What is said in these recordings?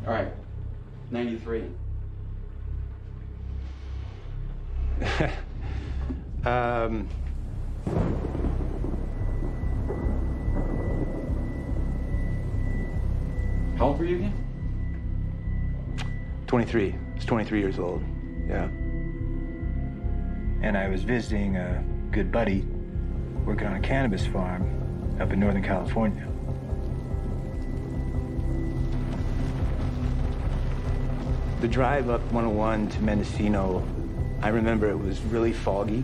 All right, 93. How old were you again? 23. I was 23 years old, yeah. And I was visiting a good buddy working on a cannabis farm up in Northern California. The drive up 101 to Mendocino, I remember it was really foggy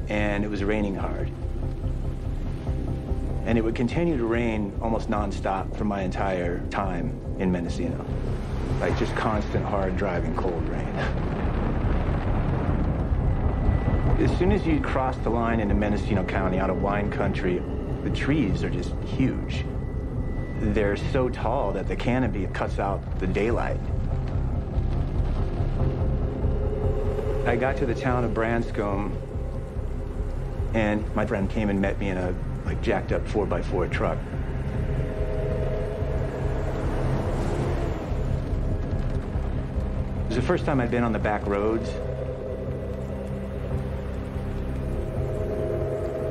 and it was raining hard. And it would continue to rain almost nonstop for my entire time in Mendocino. Like just constant, hard driving, cold rain. As soon as you cross the line into Mendocino County out of wine country, the trees are just huge. They're so tall that the canopy cuts out the daylight. I got to the town of Branscombe, and my friend came and met me in a jacked up 4x4 truck. It was the first time I'd been on the back roads.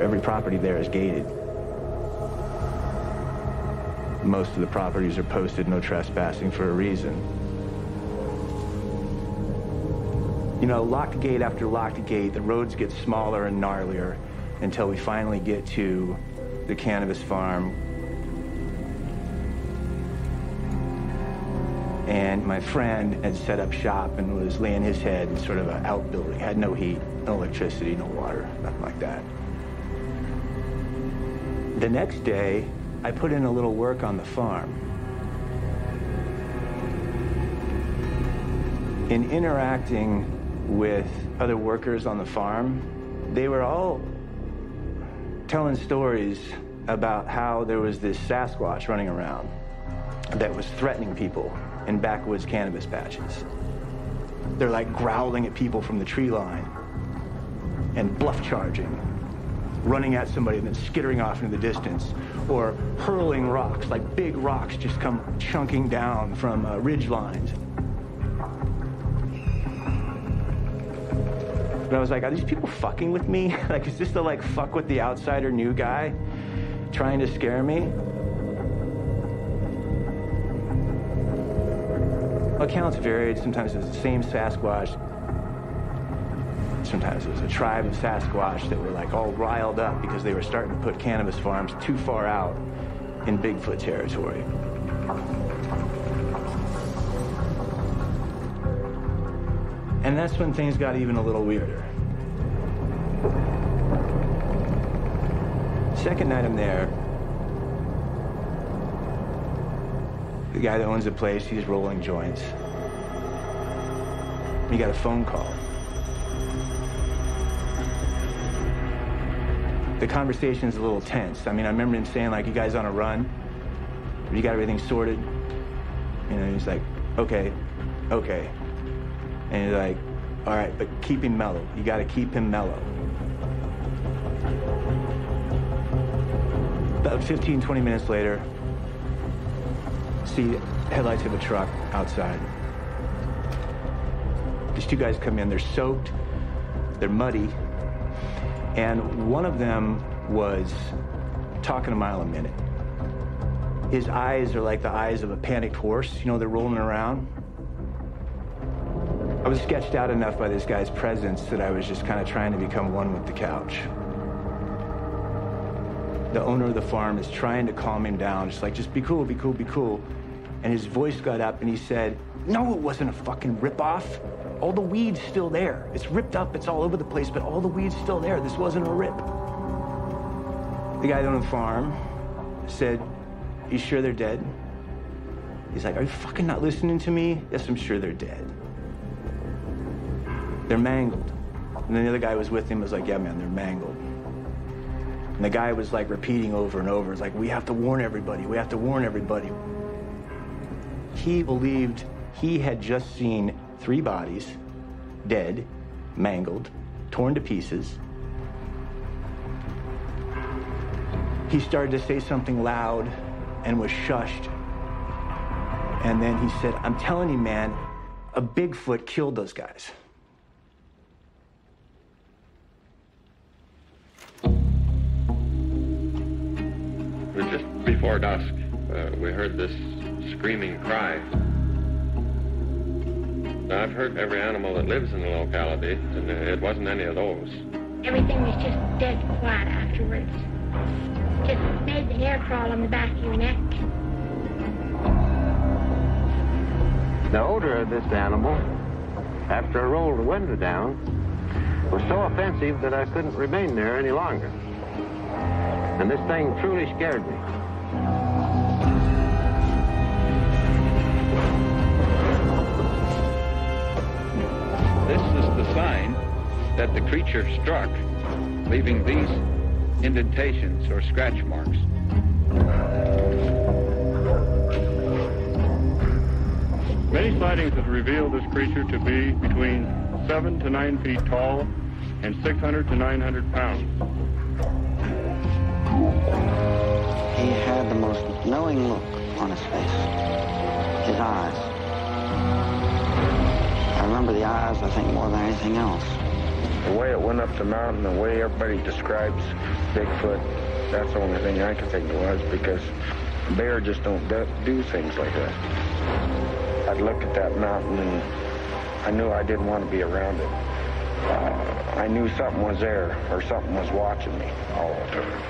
Every property there is gated. Most of the properties are posted no trespassing for a reason. You know, locked gate after locked gate, the roads get smaller and gnarlier until we finally get to the cannabis farm. And my friend had set up shop and was laying his head in sort of an outbuilding. Had no heat, no electricity, no water, nothing like that. The next day, I put in a little work on the farm. In interacting with other workers on the farm, they were all telling stories about how there was this Sasquatch running around that was threatening people in backwoods cannabis patches. They're like growling at people from the tree line and bluff charging, running at somebody and then skittering off into the distance, or hurling rocks, like big rocks just come chunking down from ridge lines. But I was like, are these people fucking with me? Like, is this the fuck with the outsider new guy trying to scare me? Accounts varied. Sometimes it was the same Sasquatch. Sometimes it was a tribe of Sasquatch that were all riled up because they were starting to put cannabis farms too far out in Bigfoot territory. And that's when things got even a little weirder. Second night I'm there, the guy that owns the place, he's rolling joints. He got a phone call. The conversation's a little tense. I mean, I remember him saying, you guys on a run? You got everything sorted? You know, he's like, okay. And he's like, all right, but keep him mellow. You got to keep him mellow. About 15, 20 minutes later, see headlights of a truck outside. These two guys come in, they're soaked, they're muddy, and one of them was talking a mile a minute. His eyes are like the eyes of a panicked horse, you know, they're rolling around. I was sketched out enough by this guy's presence that I was just kind of trying to become one with the couch. The owner of the farm is trying to calm him down, just be cool, be cool, be cool. And his voice got up and he said, no, it wasn't a fucking ripoff. All the weed's still there. It's ripped up, it's all over the place, but all the weed's still there. This wasn't a rip. The guy that owned the farm said, you sure they're dead? He's like, are you fucking not listening to me? Yes, I'm sure they're dead. They're mangled. And then the other guy was with him was like, yeah, man, they're mangled. And the guy was repeating over and over, it's like, we have to warn everybody, we have to warn everybody. He believed he had just seen 3 bodies, dead, mangled, torn to pieces. He started to say something loud and was shushed. And then he said, I'm telling you, man, a Bigfoot killed those guys. It was just before dusk. We heard this screaming cry. Now, I've heard every animal that lives in the locality, and it wasn't any of those. Everything was just dead quiet afterwards. Just made the hair crawl on the back of your neck. The odor of this animal, after I rolled the window down, was so offensive that I couldn't remain there any longer. And this thing truly scared me. This is the sign that the creature struck, leaving these indentations or scratch marks. Many sightings have revealed this creature to be between 7 to 9 feet tall and 600 to 900 pounds. He had the most knowing look on his face. His eyes. I remember the eyes, I think, more than anything else. The way it went up the mountain, the way everybody describes Bigfoot, that's the only thing I could think it was, because bear just don't do things like that. I'd look at that mountain and I knew I didn't want to be around it. I knew something was there, or something was watching me all the time.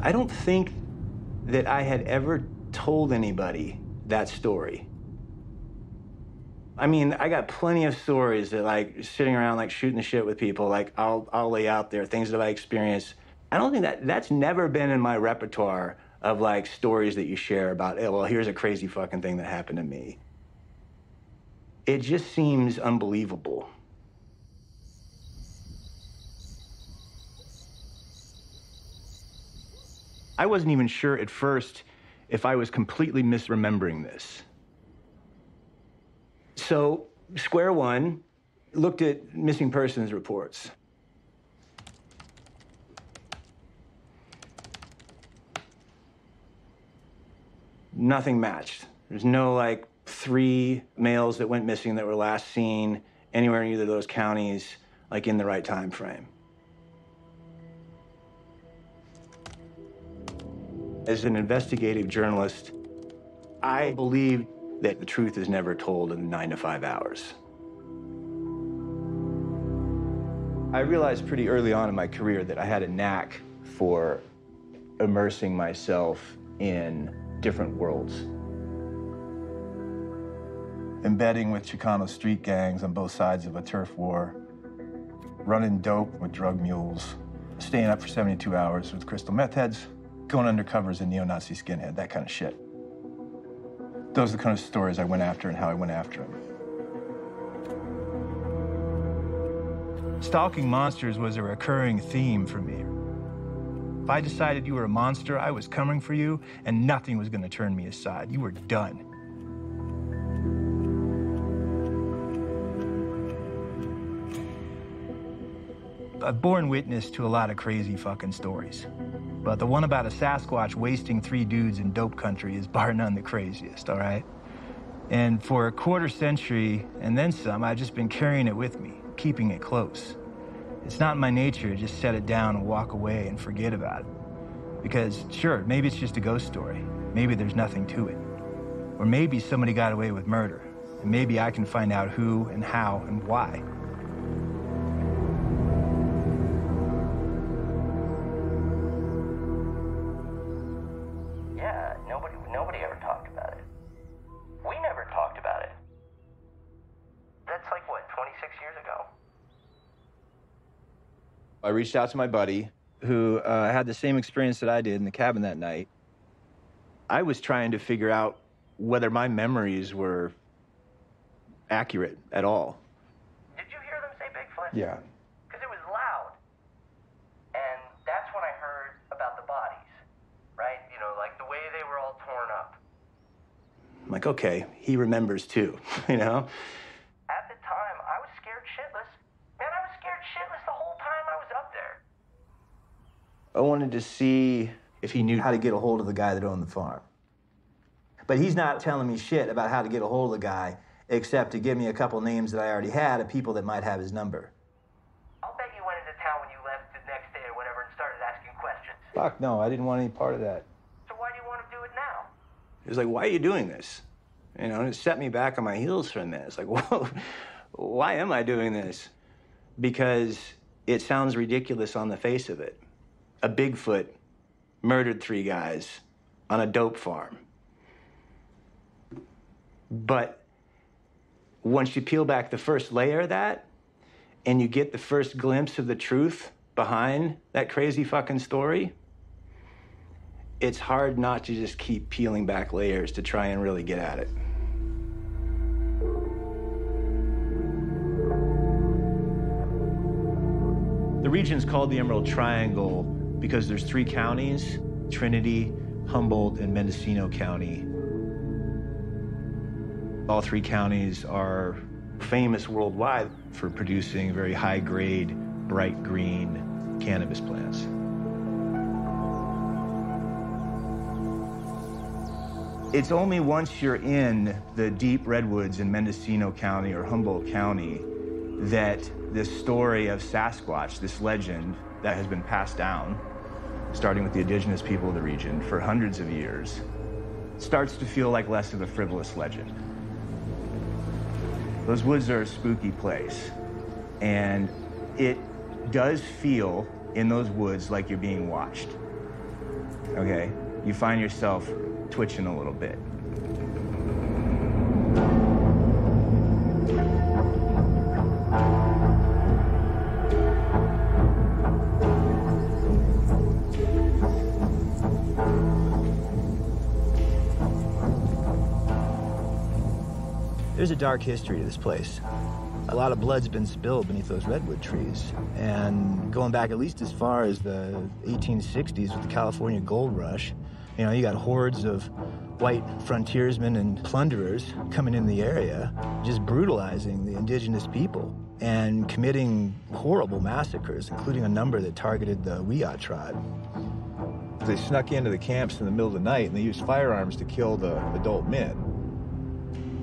I don't think that I had ever told anybody that story. I mean, I got plenty of stories that, like, sitting around, like, shooting the shit with people, like, I'll lay out there, things that I experienced. I don't think that's never been in my repertoire of, like, stories that you share about, oh, well, here's a crazy fucking thing that happened to me. It just seems unbelievable. I wasn't even sure at first if I was completely misremembering this. So, square one, looked at missing persons reports. Nothing matched. There's no, like, 3 males that went missing that were last seen anywhere in either of those counties, like, in the right time frame. As an investigative journalist, I believe that the truth is never told in 9 to 5 hours. I realized pretty early on in my career that I had a knack for immersing myself in different worlds. Embedding with Chicano street gangs on both sides of a turf war, running dope with drug mules, staying up for 72 hours with crystal meth heads, going undercover as a neo-Nazi skinhead, that kind of shit. Those are the kind of stories I went after and how I went after them. Stalking monsters was a recurring theme for me. If I decided you were a monster, I was coming for you, and nothing was going to turn me aside. You were done. I've borne witness to a lot of crazy fucking stories. But the one about a Sasquatch wasting 3 dudes in dope country is bar none the craziest, all right? And for a quarter century, and then some, I've just been carrying it with me, keeping it close. It's not in my nature to just set it down and walk away and forget about it. Because, sure, maybe it's just a ghost story. Maybe there's nothing to it. Or maybe somebody got away with murder. And maybe I can find out who and how and why. Nobody ever talked about it. We never talked about it. That's like, what, 26 years ago? I reached out to my buddy who had the same experience that I did in the cabin that night. I was trying to figure out whether my memories were accurate at all. Did you hear them say Bigfoot? Yeah. Because it was loud. And that's when I heard about the bodies, right? You know, like the way they were all torn up. I'm like, okay, he remembers too, you know? At the time, I was scared shitless. Man, I was scared shitless the whole time I was up there. I wanted to see if he knew how to get a hold of the guy that owned the farm. But he's not telling me shit about how to get a hold of the guy, except to give me a couple names that I already had of people that might have his number. I'll bet you went into town when you left the next day or whatever and started asking questions. Fuck no, I didn't want any part of that. So why do you want to do it now? He was like, why are you doing this? You know, and it set me back on my heels for a minute. It's like, whoa, why am I doing this? Because it sounds ridiculous on the face of it. A Bigfoot murdered 3 guys on a dope farm. But once you peel back the first layer of that, and you get the first glimpse of the truth behind that crazy fucking story, it's hard not to just keep peeling back layers to try and really get at it. The region's called the Emerald Triangle because there's 3 counties, Trinity, Humboldt, and Mendocino County. All 3 counties are famous worldwide for producing very high-grade, bright green cannabis plants. It's only once you're in the deep redwoods in Mendocino County or Humboldt County that this story of Sasquatch, this legend that has been passed down, starting with the indigenous people of the region for hundreds of years, starts to feel like less of a frivolous legend. Those woods are a spooky place, and it does feel in those woods like you're being watched, okay? You find yourself twitching a little bit. There's a dark history to this place. A lot of blood's been spilled beneath those redwood trees. And going back at least as far as the 1860s with the California gold rush, you know, you got hordes of white frontiersmen and plunderers coming in the area, just brutalizing the indigenous people and committing horrible massacres, including a number that targeted the Wiyot tribe. They snuck into the camps in the middle of the night and they used firearms to kill the adult men.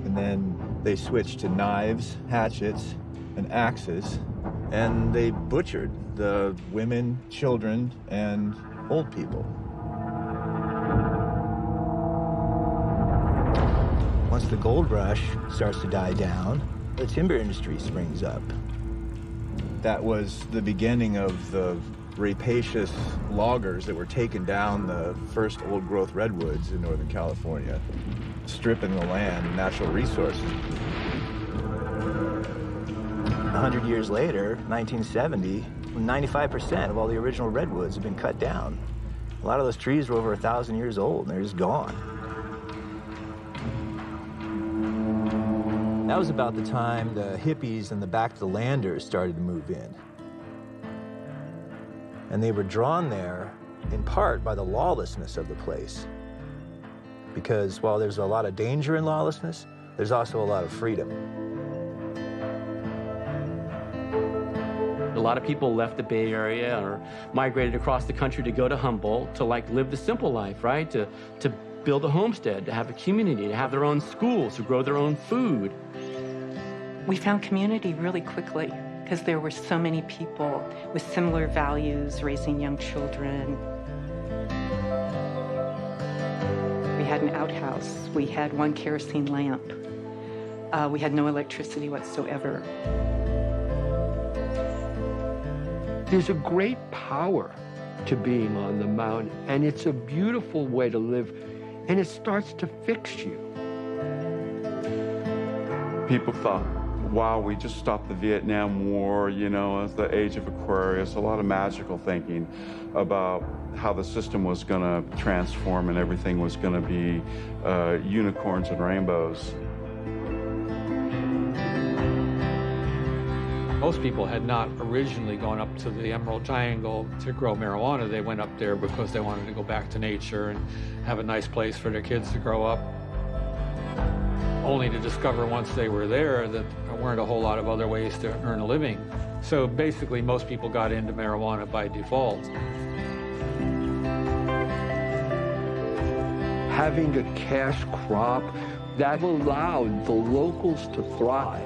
And then they switched to knives, hatchets, and axes, and they butchered the women, children, and old people. Once the gold rush starts to die down, the timber industry springs up. That was the beginning of the rapacious loggers that were taking down the first old-growth redwoods in Northern California, stripping the land and natural resources. 100 years later, 1970, 95% of all the original redwoods have been cut down. A lot of those trees were over 1,000 years old, and they're just gone. That was about the time the hippies and the back-to-the-landers started to move in. And they were drawn there, in part, by the lawlessness of the place. Because while there's a lot of danger in lawlessness, there's also a lot of freedom. A lot of people left the Bay Area or migrated across the country to go to Humboldt to live the simple life, right? To build a homestead, to have a community, to have their own schools, to grow their own food. We found community really quickly because there were so many people with similar values, raising young children. We had an outhouse. We had one kerosene lamp. We had no electricity whatsoever. There's a great power to being on the mountain, and it's a beautiful way to live, and it starts to fix you. People thought, wow, we just stopped the Vietnam War, you know, as the age of Aquarius, a lot of magical thinking about how the system was going to transform and everything was going to be unicorns and rainbows. Most people had not originally gone up to the Emerald Triangle to grow marijuana. They went up there because they wanted to go back to nature and have a nice place for their kids to grow up. only to discover once they were there that there weren't a whole lot of other ways to earn a living. So basically, most people got into marijuana by default. Having a cash crop that allowed the locals to thrive.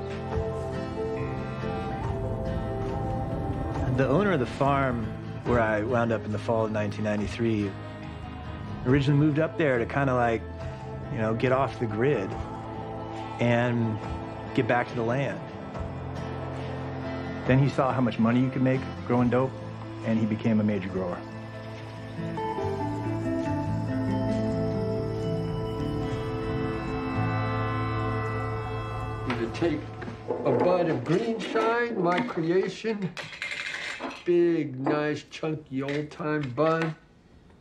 The owner of the farm where I wound up in the fall of 1993 originally moved up there to kind of like, you know, get off the grid and get back to the land. Then he saw how much money you could make growing dope, and he became a major grower. I'm gonna take a bud of green shine, my creation. Big, nice, chunky, old-time bud.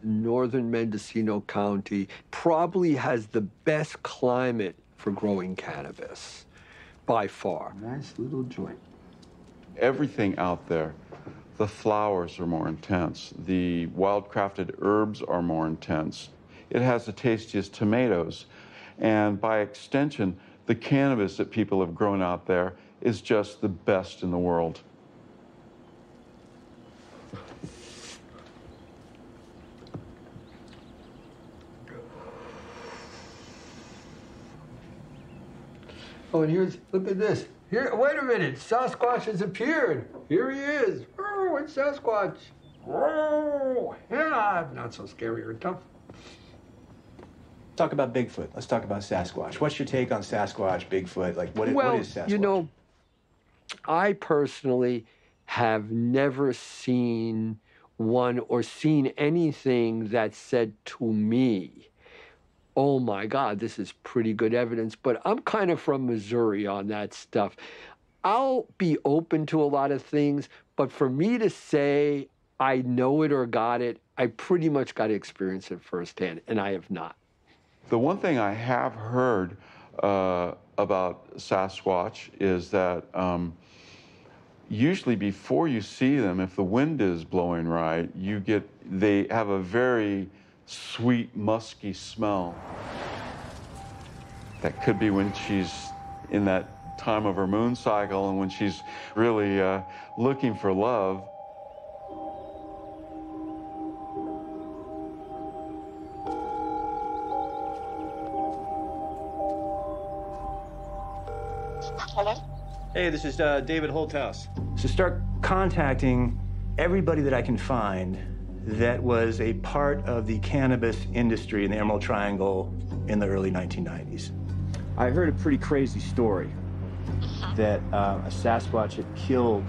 Northern Mendocino County probably has the best climate for growing cannabis, by far. Nice little joint. Everything out there, the flowers are more intense. The wild-crafted herbs are more intense. It has the tastiest tomatoes. And by extension, the cannabis that people have grown out there is just the best in the world. Oh, and here's, look at this. Here, wait a minute, Sasquatch has appeared. Here he is. Oh, it's Sasquatch. Oh, yeah, not so scary or tough. Talk about Bigfoot. Let's talk about Sasquatch. What's your take on Sasquatch, Bigfoot? Like, what is Sasquatch? You know, I personally have never seen one or seen anything that said to me, oh my God, this is pretty good evidence, but I'm kind of from Missouri on that stuff. I'll be open to a lot of things, but for me to say I know it or got it, I pretty much got to experience it firsthand, and I have not. The one thing I have heard about Sasquatch is that usually before you see them, if the wind is blowing right, they have a very sweet, musky smell. That could be when she's in that time of her moon cycle and when she's really looking for love. Hello? Hey, this is David Holthouse. So start contacting everybody that I can find that was a part of the cannabis industry in the Emerald Triangle in the early 1990s. I heard a pretty crazy story that a Sasquatch had killed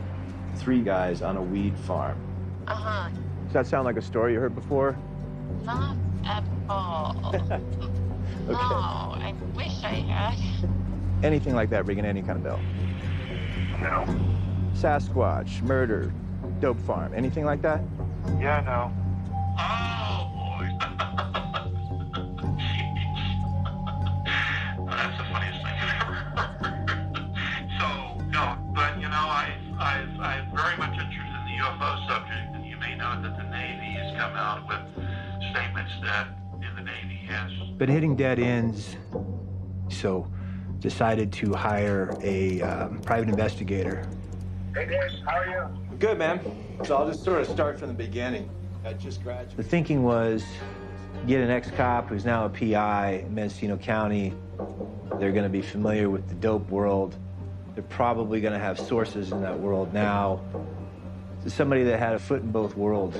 3 guys on a weed farm. Does that sound like a story you heard before? Not at all. Okay. No, I wish I had. Anything like that ringing any kind of bell? No. Sasquatch, murder, dope farm, anything like that? Yeah, no. Oh, boy. That's the funniest thing I've ever heard. So, no, but, you know, I'm very much interested in the UFO subject, and you may know that the Navy has come out with statements that in the Navy has been hitting dead ends, so decided to hire a private investigator. Hey, Dave, how are you? Good, man. So I'll just sort of start from the beginning. I just graduated. The thinking was get an ex-cop who's now a PI in Mendocino County. They're going to be familiar with the dope world. They're probably going to have sources in that world now. So somebody that had a foot in both worlds.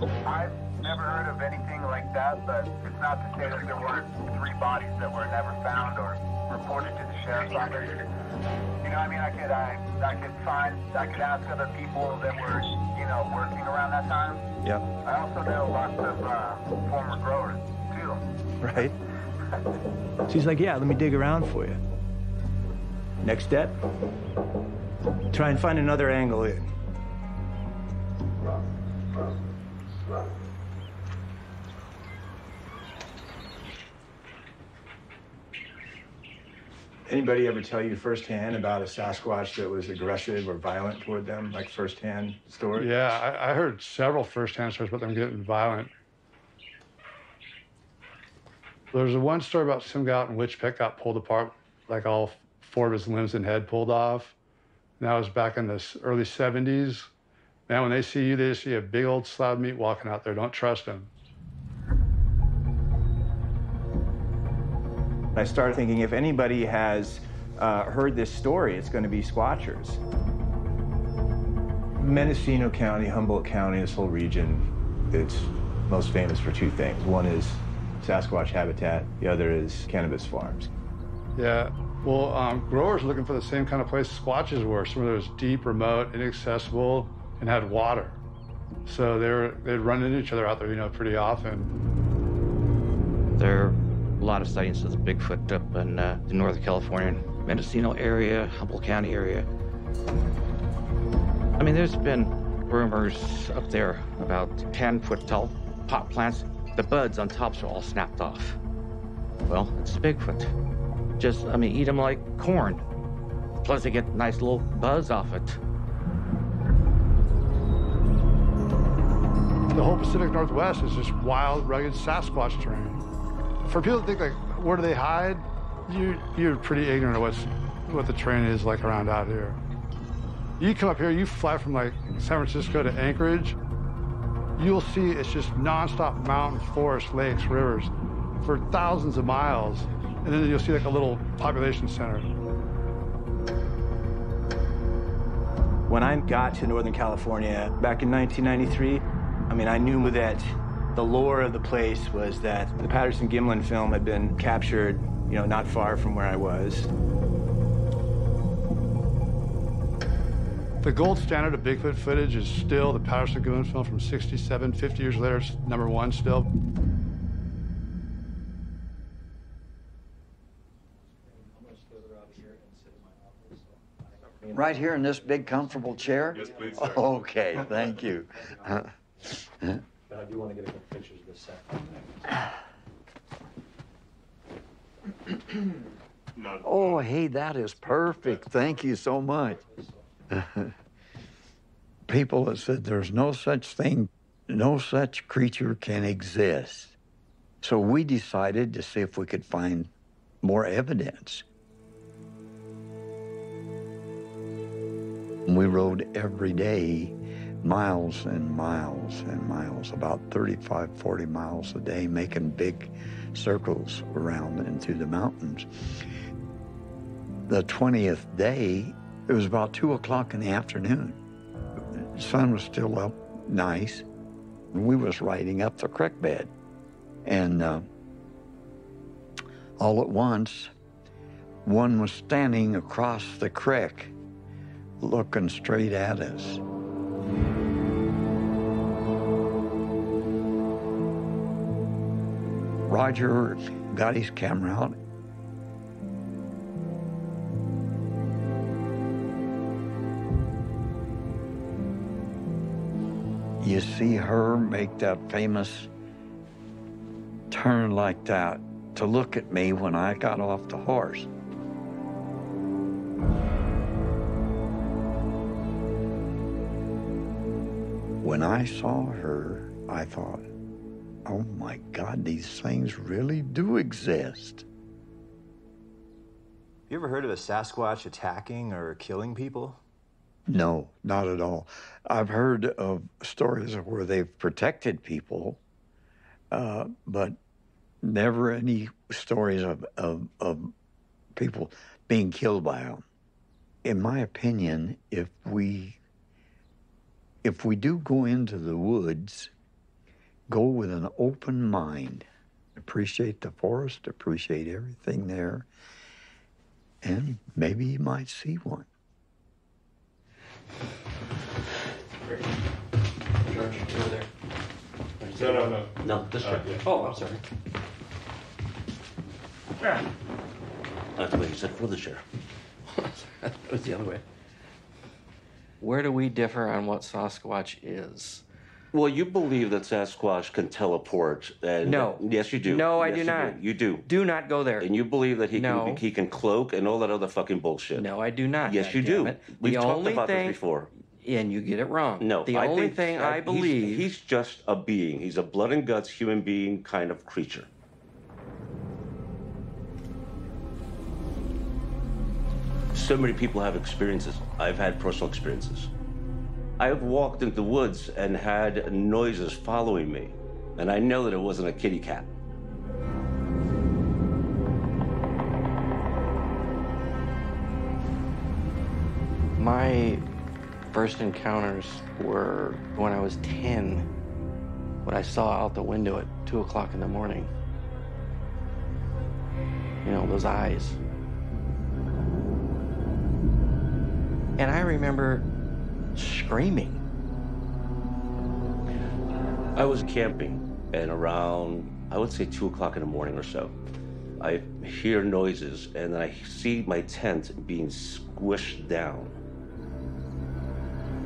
I've never heard of anything like that, but it's not to say that there weren't 3 bodies that were never found or reported to the sheriff's office. You know, I mean, I could ask other people that were, you know, working around that time. Yep. I also know lots of former growers, too. Right? She's like, yeah, let me dig around for you. Next step, try and find another angle in. Anybody ever tell you firsthand about a Sasquatch that was aggressive or violent toward them, like firsthand stories? Yeah, I heard several firsthand stories about them getting violent. There's one story about some guy out in Witchpet got pulled apart, like all 4 of his limbs and head pulled off. And that was back in the early 70s. Man, when they see you, they just see a big old slab of meat walking out there. Don't trust him. I started thinking, if anybody has heard this story, it's going to be Squatchers. Mendocino County, Humboldt County, this whole region, it's most famous for 2 things. One is Sasquatch habitat, the other is cannabis farms. Yeah, well, growers are looking for the same kind of place Squatches were, somewhere that was deep, remote, inaccessible, and had water. So they'd run into each other out there, you know, pretty often. There are a lot of sightings of the Bigfoot up in the Northern California, Mendocino area, Humboldt County area. I mean, there's been rumors up there about 10-foot tall pot plants. The buds on tops are all snapped off. Well, it's Bigfoot. Just, I mean, eat them like corn. Plus, they get a nice little buzz off it. The whole Pacific Northwest is just wild, rugged Sasquatch terrain. For people to think, like, where do they hide? You're pretty ignorant of what the terrain is like around out here. You come up here, you fly from, like, San Francisco to Anchorage, you'll see it's just nonstop mountain, forest, lakes, rivers for thousands of miles. And then you'll see like a little population center. When I got to Northern California back in 1993, I mean, I knew that the lore of the place was that the Patterson-Gimlin film had been captured, you know, not far from where I was. The gold standard of Bigfoot footage is still the Patterson-Gimlin film from '67. 50 years later, it's #1 still. Right here in this big, comfortable chair? Yes, please, sir. Okay, thank you. But I do want to get a couple pictures of this set. Oh, hey, that is perfect. Thank you so much. People have said there's no such thing, no such creature can exist. So we decided to see if we could find more evidence. We rode every day, miles and miles and miles, about 35, 40 miles a day, making big circles around and through the mountains. The 20th day, it was about 2 o'clock in the afternoon. The sun was still up, nice. We was riding up the creek bed. And all at once, one was standing across the creek, looking straight at us. Roger got his camera out. You see her make that famous turn like that to look at me when I got off the horse. When I saw her, I thought, oh my God, these things really do exist. You ever heard of a Sasquatch attacking or killing people? No, not at all. I've heard of stories of where they've protected people, but never any stories of people being killed by them. In my opinion, if we do go into the woods, go with an open mind, appreciate the forest, appreciate everything there, and maybe you might see one. George, over there. No. No, this chair. Yeah. Oh, I'm sorry. That's what you said for the chair. It was the other way. Where do we differ on what Sasquatch is? Well, you believe that Sasquatch can teleport. And No. Yes, you do. No, I Yes, do you not. You do. Do not go there. And you believe that No. he can cloak and all that other fucking bullshit. No, I do not. Yes, you goddammit. do. The We've talked only about thing, this before. And you get it wrong. No, The I only think thing I believe... he's just a being. He's a blood and guts human being kind of creature. So many people have experiences. I've had personal experiences. I've walked into the woods and had noises following me, and I know that it wasn't a kitty cat. My first encounters were when I was 10, what I saw out the window at 2 o'clock in the morning. You know, those eyes. And I remember screaming. I was camping, and around, I would say 2 o'clock in the morning or so, I hear noises, and I see my tent being squished down.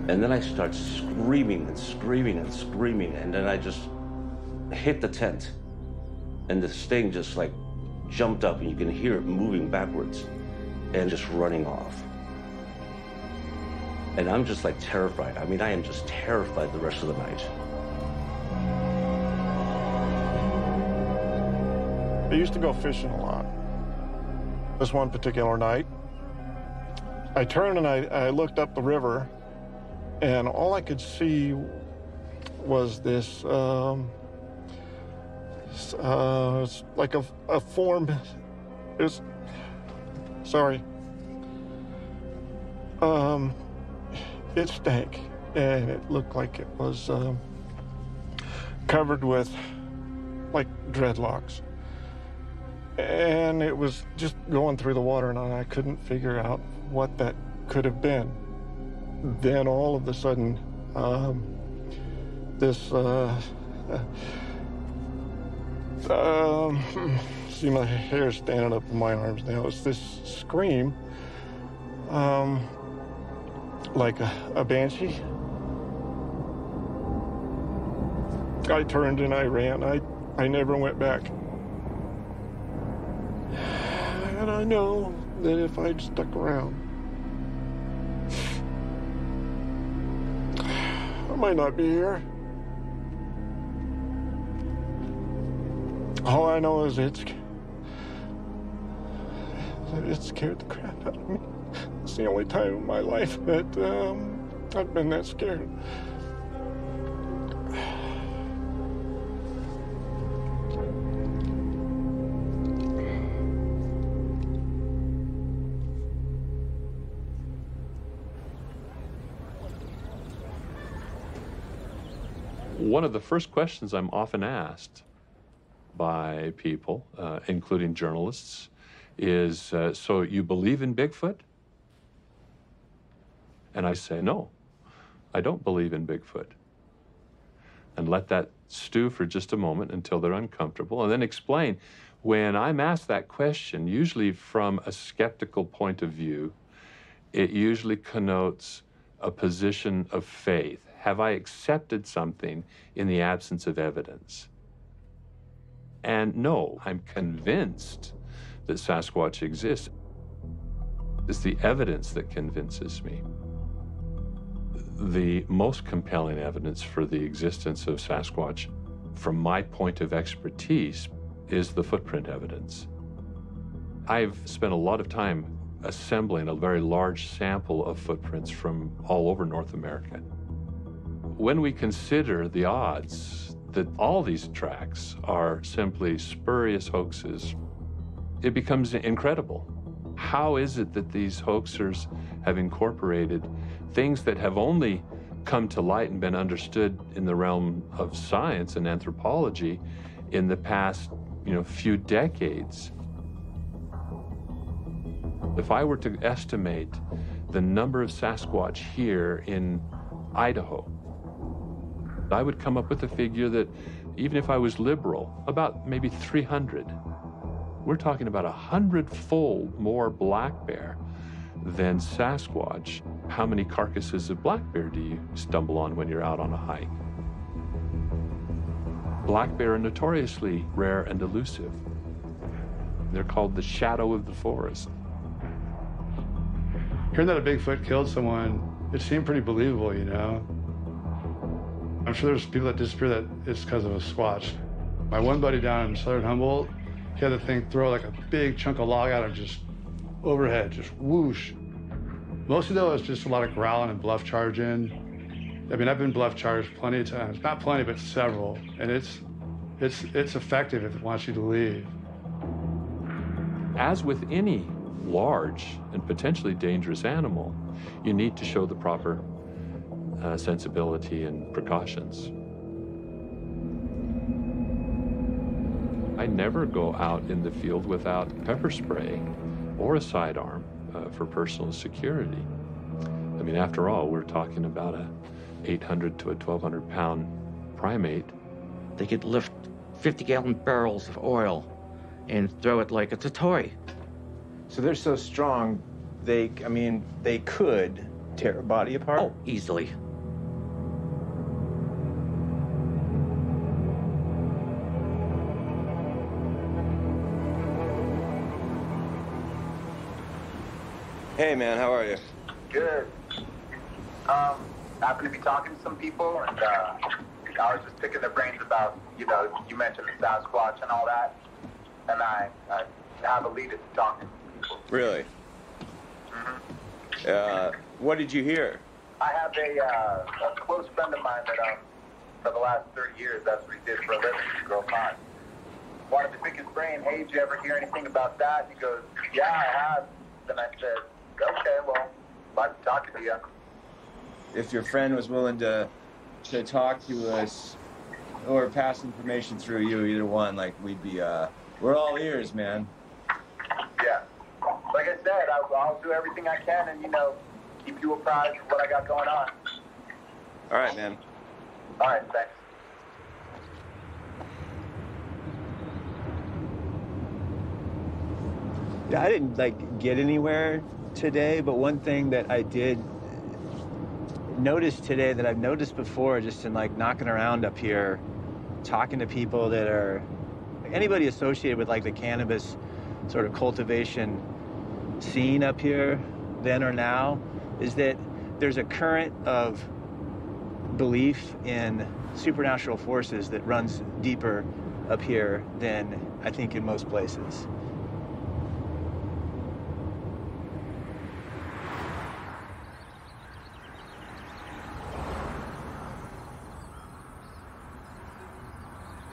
And then I start screaming and screaming and screaming, and then I just hit the tent. And this thing just like jumped up, and you can hear it moving backwards and just running off. And I'm just like terrified. I mean, I am just terrified the rest of the night. I used to go fishing a lot. This one particular night, I turned and I looked up the river, and all I could see was this, it's like a form. It was, sorry. It stank, and it looked like it was covered with like dreadlocks. And it was just going through the water, and I couldn't figure out what that could have been. Then all of a sudden, see my hair standing up in my arms now. It's this scream, like a banshee. I turned and I ran. I never went back. And I know that if I'd stuck around, I might not be here. All I know is it scared the crap out of me. It's the only time in my life that I've been that scared. One of the first questions I'm often asked by people, including journalists, is, so you believe in Bigfoot? And I say, no, I don't believe in Bigfoot. And let that stew for just a moment until they're uncomfortable, and then explain. When I'm asked that question, usually from a skeptical point of view, it usually connotes a position of faith. Have I accepted something in the absence of evidence? And no, I'm convinced that Sasquatch exists. It's the evidence that convinces me. The most compelling evidence for the existence of Sasquatch, from my point of expertise, is the footprint evidence. I've spent a lot of time assembling a very large sample of footprints from all over North America. When we consider the odds that all these tracks are simply spurious hoaxes, it becomes incredible. How is it that these hoaxers have incorporated things that have only come to light and been understood in the realm of science and anthropology in the past, few decades? If I were to estimate the number of Sasquatch here in Idaho, I would come up with a figure that, even if I was liberal, about maybe 300. We're talking about 100-fold more black bear than Sasquatch. How many carcasses of black bear do you stumble on when you're out on a hike? Black bear are notoriously rare and elusive. They're called the shadow of the forest. Hearing that a Bigfoot killed someone, it seemed pretty believable, I'm sure there's people that disappear that it's because of a Squatch. My one buddy down in southern Humboldt, he had the thing throw like a big chunk of log out and just overhead, just whoosh. Mostly though, it's just a lot of growling and bluff charging. I mean, I've been bluff charged plenty of times. Not plenty, but several. And it's effective if it wants you to leave. As with any large and potentially dangerous animal, you need to show the proper sensibility and precautions. I never go out in the field without pepper spray or a sidearm for personal security. I mean, after all, we're talking about a 800 to a 1,200 pound primate. They could lift 50-gallon barrels of oil and throw it like it's a toy. So they're so strong, they could tear a body apart? Oh, easily. Hey man, how are you? Good. Happened to be talking to some people, and I was just picking their brains about, you mentioned the Sasquatch and all that, and I have a lead to talking to people. Really? What did you hear? I have a close friend of mine that, for the last 30 years, that's what he did for a living, to grow pine. Wanted to pick his brain. Hey, did you ever hear anything about that? He goes, yeah, I have. And I said, okay, well, I'd like to talk to you. If your friend was willing to talk to us or pass information through you, either one, like we'd be, we're all ears, man. Yeah. Like I said, I'll do everything I can and, keep you apprised of what I got going on. All right, man. All right, thanks. Yeah, I didn't, get anywhere today, but one thing that I did notice today that I've noticed before, just in, knocking around up here, talking to people that are, anybody associated with, the cannabis sort of cultivation scene up here, then or now, is that there's a current of belief in supernatural forces that runs deeper up here than I think in most places.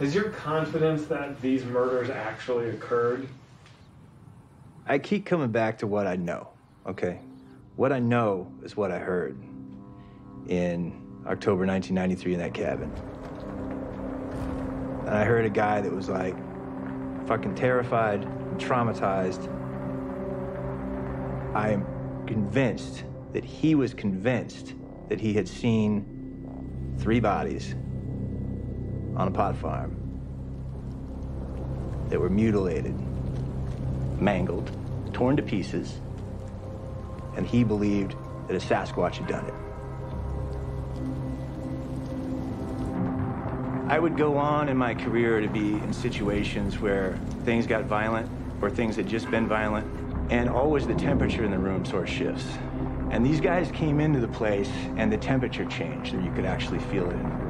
Is your confidence that these murders actually occurred? I keep coming back to what I know, okay? What I know is what I heard in October 1993 in that cabin. And I heard a guy that was fucking terrified and traumatized. I am convinced that he was convinced that he had seen 3 bodies on a pot farm that were mutilated, mangled, torn to pieces, and he believed that a Sasquatch had done it. I would go on in my career to be in situations where things got violent or things had just been violent, and always the temperature in the room sort of shifts. And these guys came into the place and the temperature changed, and you could actually feel it in the room.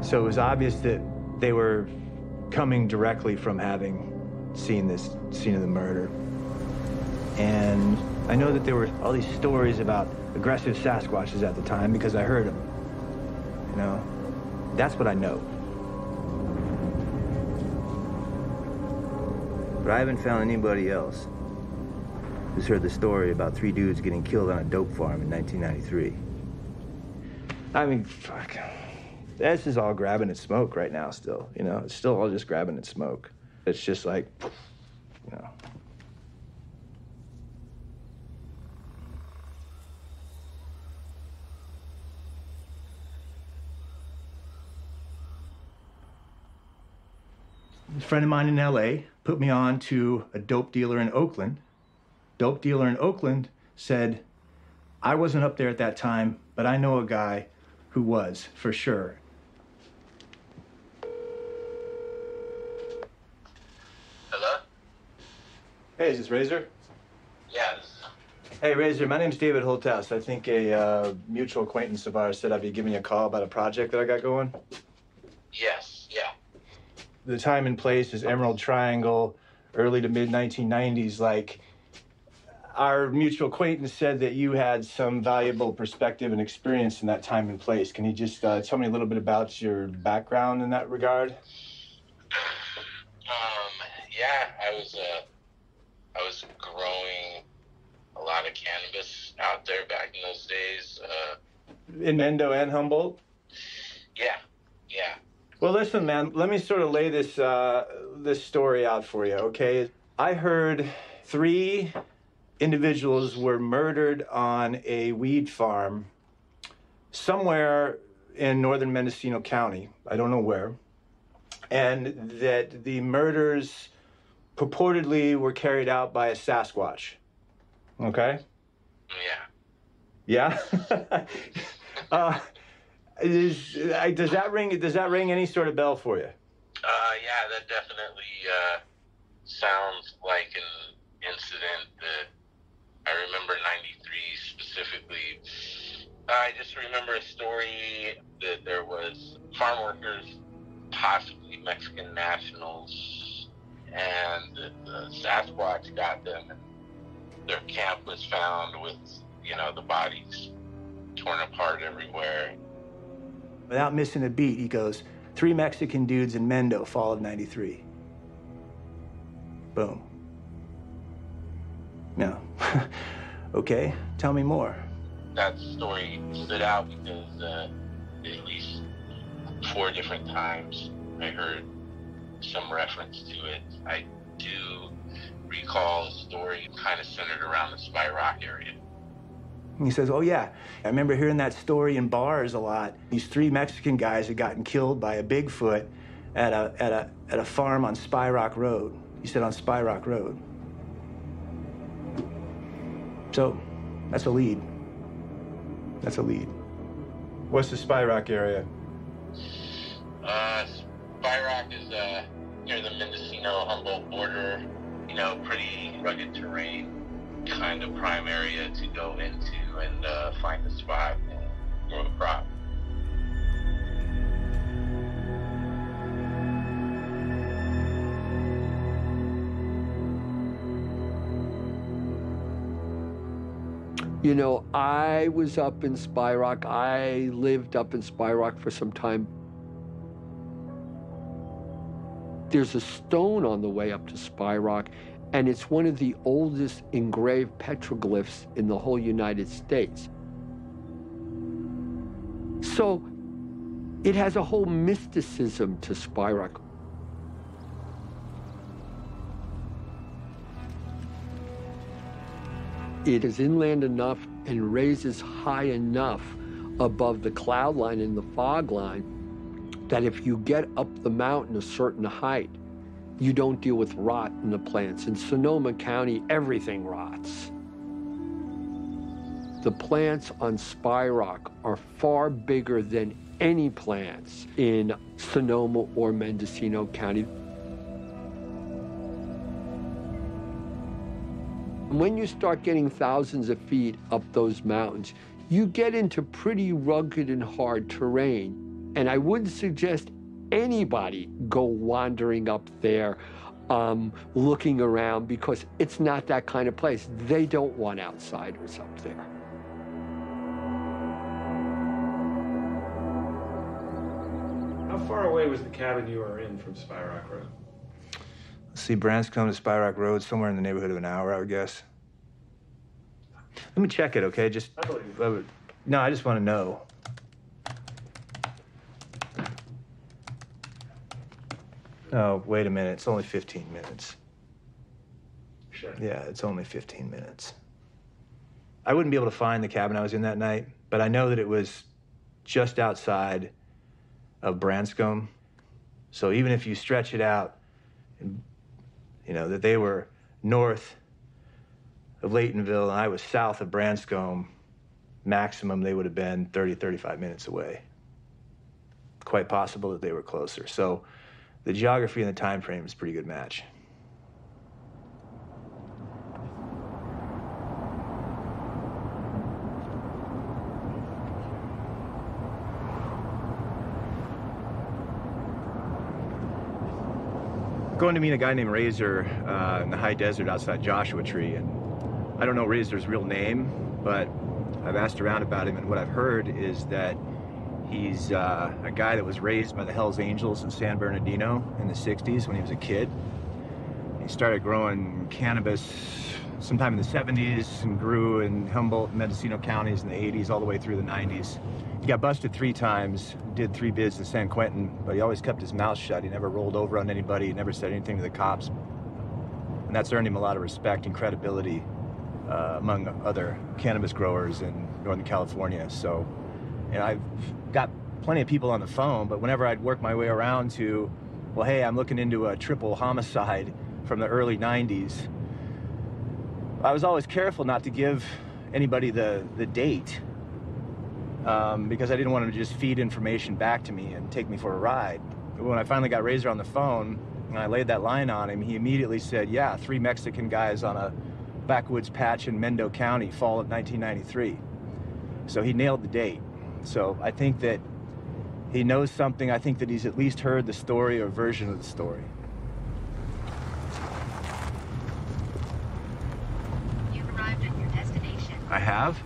So it was obvious that they were coming directly from having seen this scene of the murder. And I know that there were all these stories about aggressive Sasquatches at the time because I heard them. That's what I know. But I haven't found anybody else who's heard the story about 3 dudes getting killed on a dope farm in 1993. I mean, fuck. This is all grabbing at smoke right now still, It's still all just grabbing at smoke. It's just A friend of mine in LA put me on to a dope dealer in Oakland. Dope dealer in Oakland said, I wasn't up there at that time, but I know a guy who was, for sure. Hello? Hey, is this Razor? Yeah. Hey, Razor, my name's David Holthouse. I think a mutual acquaintance of ours said I'd be giving you a call about a project that I got going. Yes, yeah. The time and place is Emerald Triangle, early to mid 1990s, like, our mutual acquaintance said that you had some valuable perspective and experience in that time and place. Can you just tell me a little bit about your background in that regard? Yeah, I was growing a lot of cannabis out there back in those days. In Mendo and Humboldt? Yeah. Well, listen, man, let me sort of lay this this story out for you, okay? I heard 3 individuals were murdered on a weed farm somewhere in northern Mendocino County. I don't know where. And that the murders purportedly were carried out by a Sasquatch. Okay? Yeah? Does that ring any sort of bell for you? Yeah, that definitely sounds like an incident that I remember 93 specifically. I just remember a story that there was farm workers, possibly Mexican nationals, and the Sasquatch got them, and their camp was found with, the bodies torn apart everywhere. Without missing a beat, he goes, 3 Mexican dudes in Mendo, fall of 93. Boom. No. Okay, tell me more. That story stood out because at least 4 different times I heard some reference to it. I do recall a story kind of centered around the Spy Rock area. He says, oh yeah, I remember hearing that story in bars a lot. These 3 Mexican guys had gotten killed by a Bigfoot at a farm on Spy Rock Road. He said on Spy Rock Road. So, that's a lead. What's the Spy Rock area? Spy Rock is near the Mendocino-Humboldt border. Pretty rugged terrain, kind of prime area to go into and find a spot and grow a crop. I was up in Spy Rock. I lived up in Spy Rock for some time. There's a stone on the way up to Spy Rock, and it's one of the oldest engraved petroglyphs in the whole United States. So it has a whole mysticism to Spy Rock. It is inland enough and raises high enough above the cloud line and the fog line that if you get up the mountain a certain height, you don't deal with rot in the plants. In Sonoma County, everything rots. The plants on Spy Rock are far bigger than any plants in Sonoma or Mendocino County. When you start getting thousands of feet up those mountains, you get into pretty rugged and hard terrain. And I wouldn't suggest anybody go wandering up there, looking around, because it's not that kind of place. They don't want outsiders up there. How far away was the cabin you were in from Spy Rock Road? See, Branscombe to Spy Rock Road, somewhere in the neighborhood of an hour, I would guess. Let me check it, okay? No, I just want to know. Oh, wait a minute. It's only 15 minutes. Sure. Yeah, it's only 15 minutes. I wouldn't be able to find the cabin I was in that night, but I know that it was just outside of Branscombe. So even if you stretch it out, that they were north of Laytonville and I was south of Branscombe, maximum they would have been 30, 35 minutes away. Quite possible that they were closer. So the geography and the time frame is a pretty good match. going to meet a guy named Razor in the high desert outside Joshua Tree, and I don't know Razor's real name, but I've asked around about him, and what I've heard is that he's a guy that was raised by the Hells Angels in San Bernardino in the 60s when he was a kid. He started growing cannabis sometime in the 70s and grew in Humboldt and Mendocino counties in the 80s all the way through the 90s. He got busted 3 times, did 3 bids in San Quentin, but he always kept his mouth shut. He never rolled over on anybody, he never said anything to the cops. And that's earned him a lot of respect and credibility among other cannabis growers in Northern California. So, and I've got plenty of people on the phone, but whenever I'd work my way around to, well, hey, I'm looking into a triple homicide from the early 90s, I was always careful not to give anybody the date because I didn't want him to just feed information back to me and take me for a ride. But when I finally got Razor on the phone and I laid that line on him, he immediately said, yeah, 3 Mexican guys on a backwoods patch in Mendo County, fall of 1993. So he nailed the date. So I think that he knows something. I think that he's at least heard the story or version of the story. You've arrived at your destination. I have?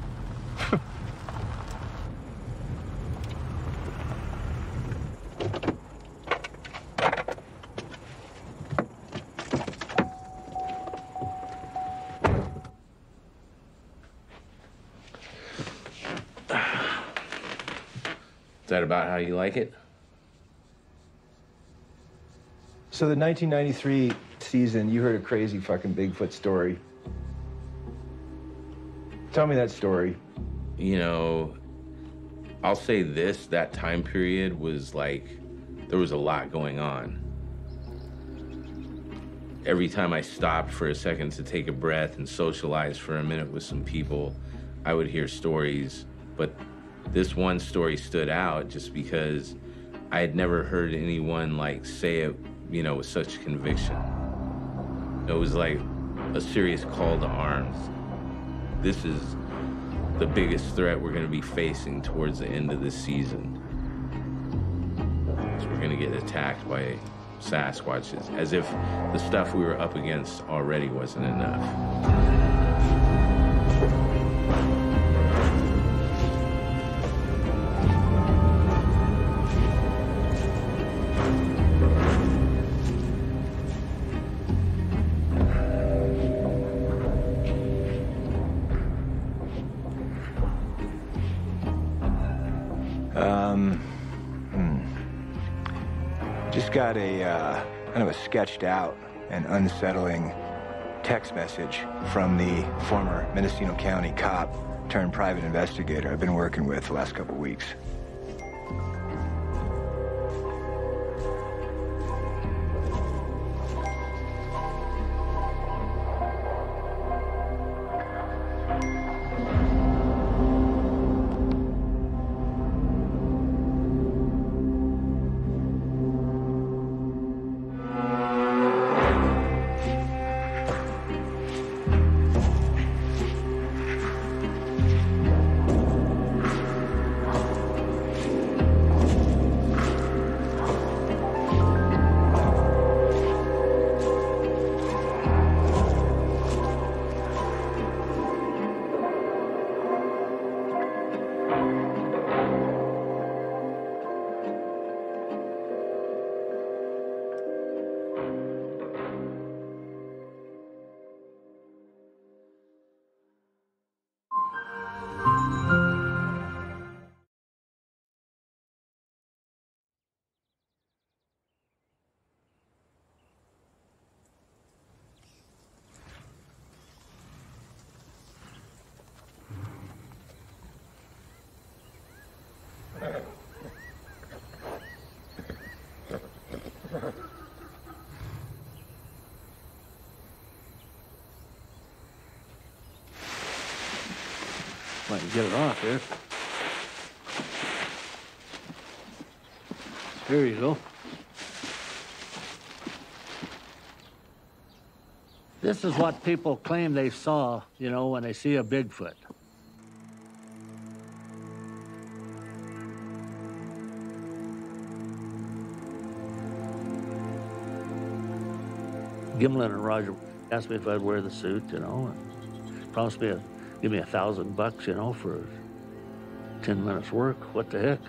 Is that about how you like it? So the 1993 season, you heard a crazy fucking Bigfoot story. Tell me that story. You know, I'll say this, that time period was like, there was a lot going on. Every time I stopped for a second to take a breath and socialize for a minute with some people, I would hear stories, but this one story stood out just because I had never heard anyone like say it, you know, with such conviction. It was like a serious call to arms. This is the biggest threat we're gonna be facing towards the end of this season. So we're gonna get attacked by Sasquatches, as if the stuff we were up against already wasn't enough. Just got a kind of a sketched out and unsettling text message from the former Mendocino County cop turned private investigator I've been working with the last couple of weeks. Might get it off here. Here you go. This is what people claim they saw, you know, when they see a Bigfoot. Gimlin and Roger asked me if I'd wear the suit, you know, and promised me give me $1,000, you know, for 10 minutes work. What the heck?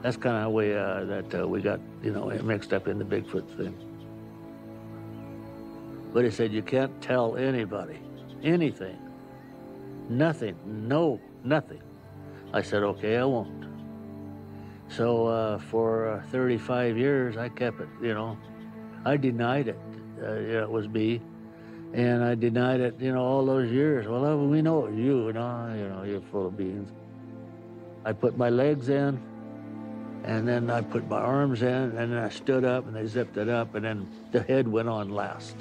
That's kind of how we got, you know, mixed up in the Bigfoot thing. But he said, you can't tell anybody anything. Nothing. No, nothing. I said, okay, I won't. So for 35 years, I kept it, you know. I denied it. It was me. And I denied it, you know, all those years. Well, we know it was you know, you're full of beans. I put my legs in, and then I put my arms in, and then I stood up, and they zipped it up, and then the head went on last.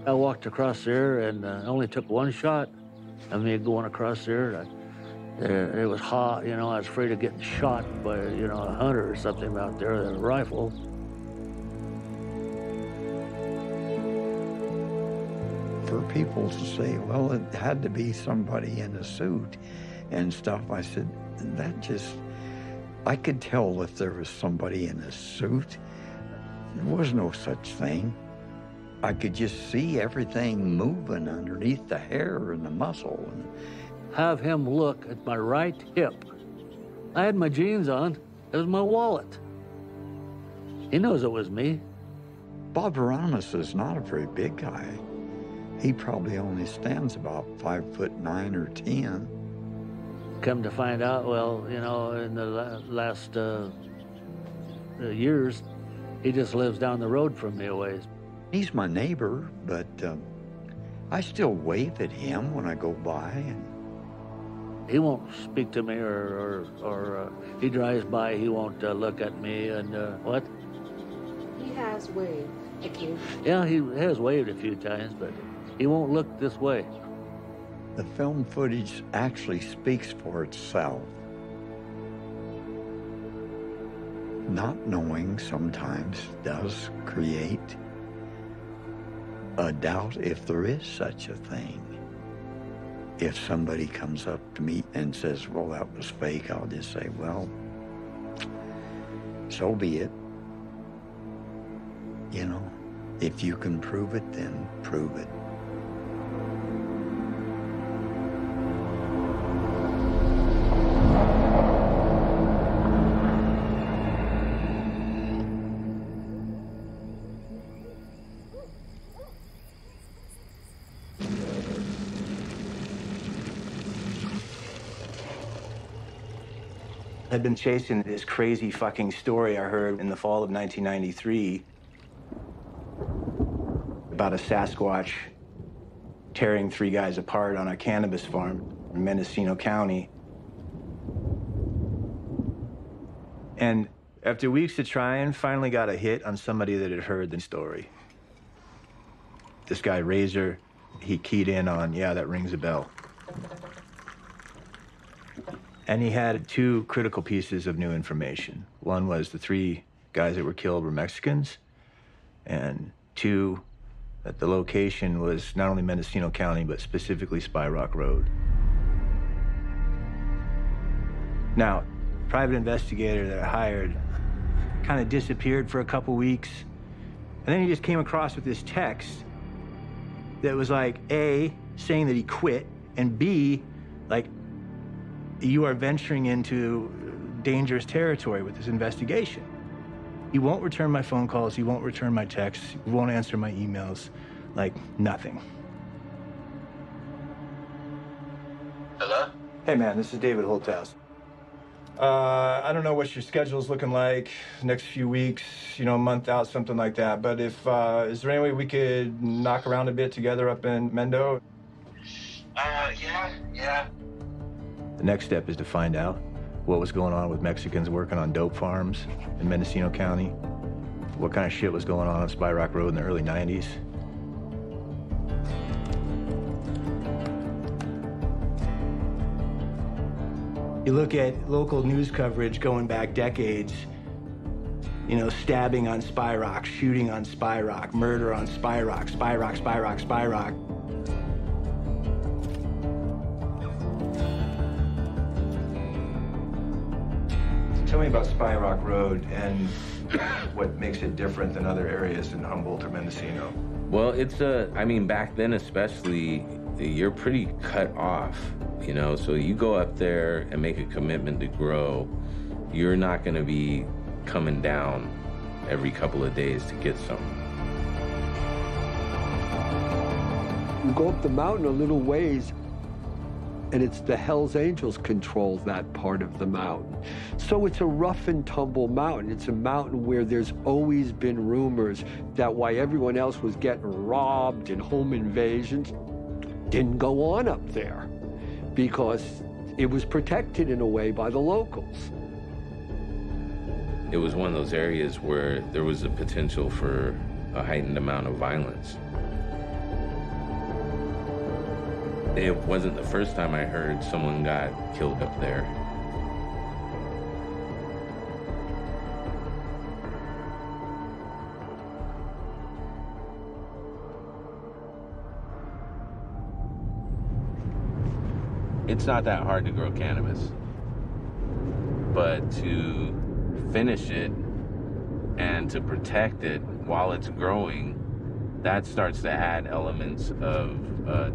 I walked across there, and only took one shot of me going across there. It was hot, you know, I was afraid of getting shot by, you know, a hunter or something out there with a rifle. For people to say, well, it had to be somebody in a suit and stuff, I said, that just, I could tell if there was somebody in a suit. There was no such thing. I could just see everything moving underneath the hair and the muscle. Have him look at my right hip. I had my jeans on. It was my wallet. He knows it was me. Bob Veronis is not a very big guy. He probably only stands about 5'9" or 10. Come to find out, well, you know, in the last years, he just lives down the road from me a ways. He's my neighbor, but I still wave at him when I go by. He won't speak to me, or he drives by, he won't look at me, and what? He has waved at you. Yeah, he has waved a few times, but he won't look this way. The film footage actually speaks for itself. Not knowing sometimes does create a doubt if there is such a thing. If somebody comes up to me and says, well, that was fake, I'll just say, well, so be it. You know, if you can prove it, then prove it. I'd been chasing this crazy fucking story I heard in the fall of 1993 about a Sasquatch tearing 3 guys apart on a cannabis farm in Mendocino County. And after weeks of trying, finally got a hit on somebody that had heard the story. This guy, Razor, he keyed in on, yeah, that rings a bell. And he had 2 critical pieces of new information. One was the 3 guys that were killed were Mexicans, and 2, that the location was not only Mendocino County, but specifically Spy Rock Road. Now, private investigator that I hired kind of disappeared for a couple weeks, and then he just came across with this text that was like, A, saying that he quit, and B, like, you are venturing into dangerous territory with this investigation. He won't return my phone calls, he won't return my texts, he won't answer my emails, like nothing. Hello? Hey man, this is David Holthouse. I don't know what your schedule's looking like next few weeks, you know, a month out, something like that. But if, is there any way we could knock around a bit together up in Mendo? Yeah. The next step is to find out what was going on with Mexicans working on dope farms in Mendocino County, what kind of shit was going on Spy Rock Road in the early 90s. You look at local news coverage going back decades, you know, stabbing on Spy Rock, shooting on Spy Rock, murder on Spy Rock, Spy Rock, Spy Rock, Spy Rock. Tell me about Spy Rock Road and What makes it different than other areas in Humboldt or Mendocino? Well, I mean, back then especially, you're pretty cut off, you know? So you go up there and make a commitment to grow, you're not gonna be coming down every couple of days to get some. You go up the mountain a little ways, and it's the Hells Angels control that part of the mountain. So it's a rough and tumble mountain. It's a mountain where there's always been rumors that why everyone else was getting robbed and home invasions didn't go on up there because it was protected in a way by the locals. It was one of those areas where there was a potential for a heightened amount of violence. It wasn't the first time I heard someone got killed up there. It's not that hard to grow cannabis, but to finish it and to protect it while it's growing, that starts to add elements of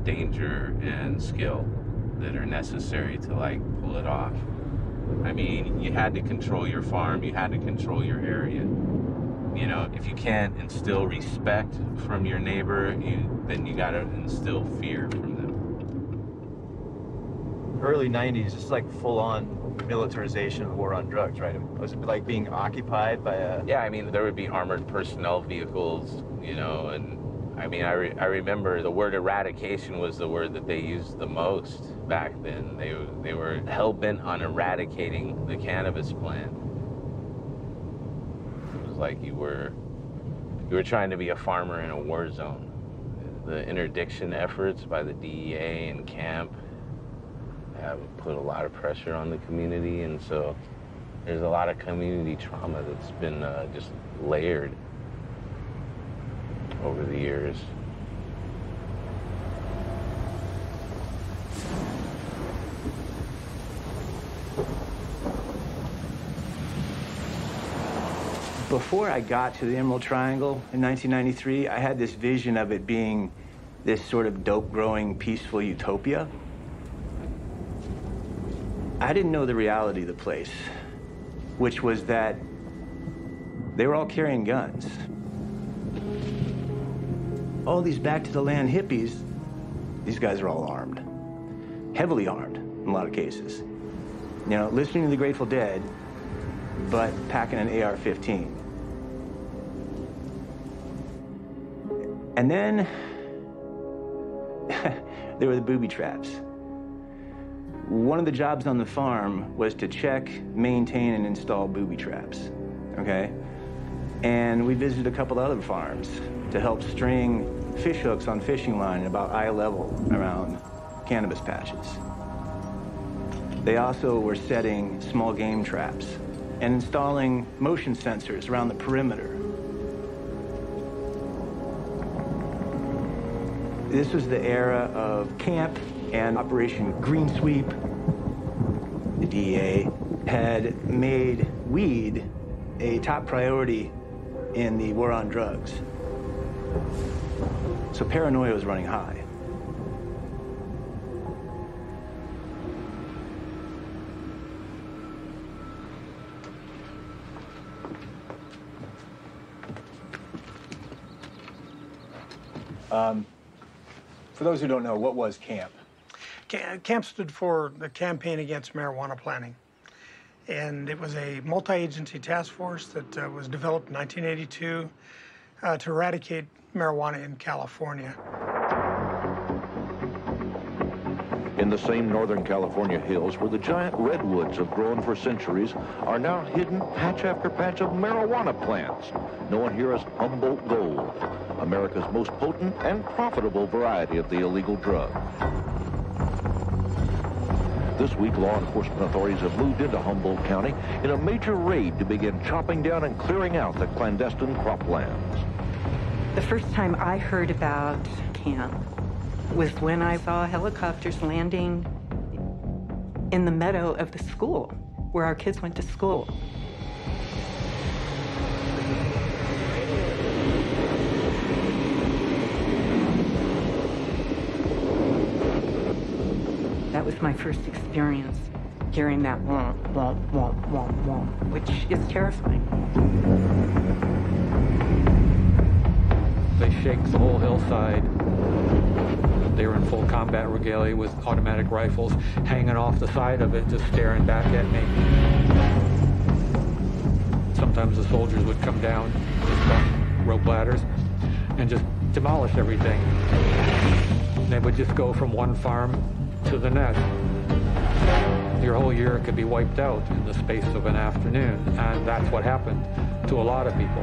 danger and skill that are necessary to like pull it off. I mean, you had to control your farm, you had to control your area. You know, if you can't instill respect from your neighbor, then you gotta instill fear from them. Early 90s, it's like full-on militarization of the war on drugs, right? Was it like being occupied by a... Yeah, I mean, there would be armored personnel vehicles, you know, and I mean, I remember the word eradication was the word that they used the most back then. They were hell-bent on eradicating the cannabis plant. It was like you were trying to be a farmer in a war zone. The interdiction efforts by the DEA and camp have put a lot of pressure on the community, and so there's a lot of community trauma that's been just layered over the years. Before I got to the Emerald Triangle in 1993, I had this vision of it being this sort of dope-growing, peaceful utopia. I didn't know the reality of the place, which was that they were all carrying guns. All these back-to-the-land hippies, these guys are all armed. Heavily armed, in a lot of cases. You know, listening to the Grateful Dead, but packing an AR-15. And then, there were the booby traps. One of the jobs on the farm was to check, maintain, and install booby traps, okay? And we visited a couple other farms to help string fish hooks on fishing line about eye level around cannabis patches. They also were setting small game traps and installing motion sensors around the perimeter. This was the era of camp and Operation Green Sweep. The DEA had made weed a top priority in the war on drugs. So paranoia was running high. For those who don't know, what was CAMP? CAMP stood for the Campaign Against Marijuana Planting. And it was a multi-agency task force that was developed in 1982 to eradicate marijuana in California. In the same Northern California hills where the giant redwoods have grown for centuries are now hidden patch after patch of marijuana plants, known here as Humboldt Gold, America's most potent and profitable variety of the illegal drug. This week, law enforcement authorities have moved into Humboldt County in a major raid to begin chopping down and clearing out the clandestine croplands. The first time I heard about camp was when I saw helicopters landing in the meadow of the school where our kids went to school. was my first experience hearing that womp, womp, womp, womp, womp, which is terrifying. They shake the whole hillside. They were in full combat regalia with automatic rifles hanging off the side of it, just staring back at me. Sometimes the soldiers would come down, just on rope ladders, and just demolish everything. They would just go from one farm to the next. Your whole year could be wiped out in the space of an afternoon, and that's what happened to a lot of people.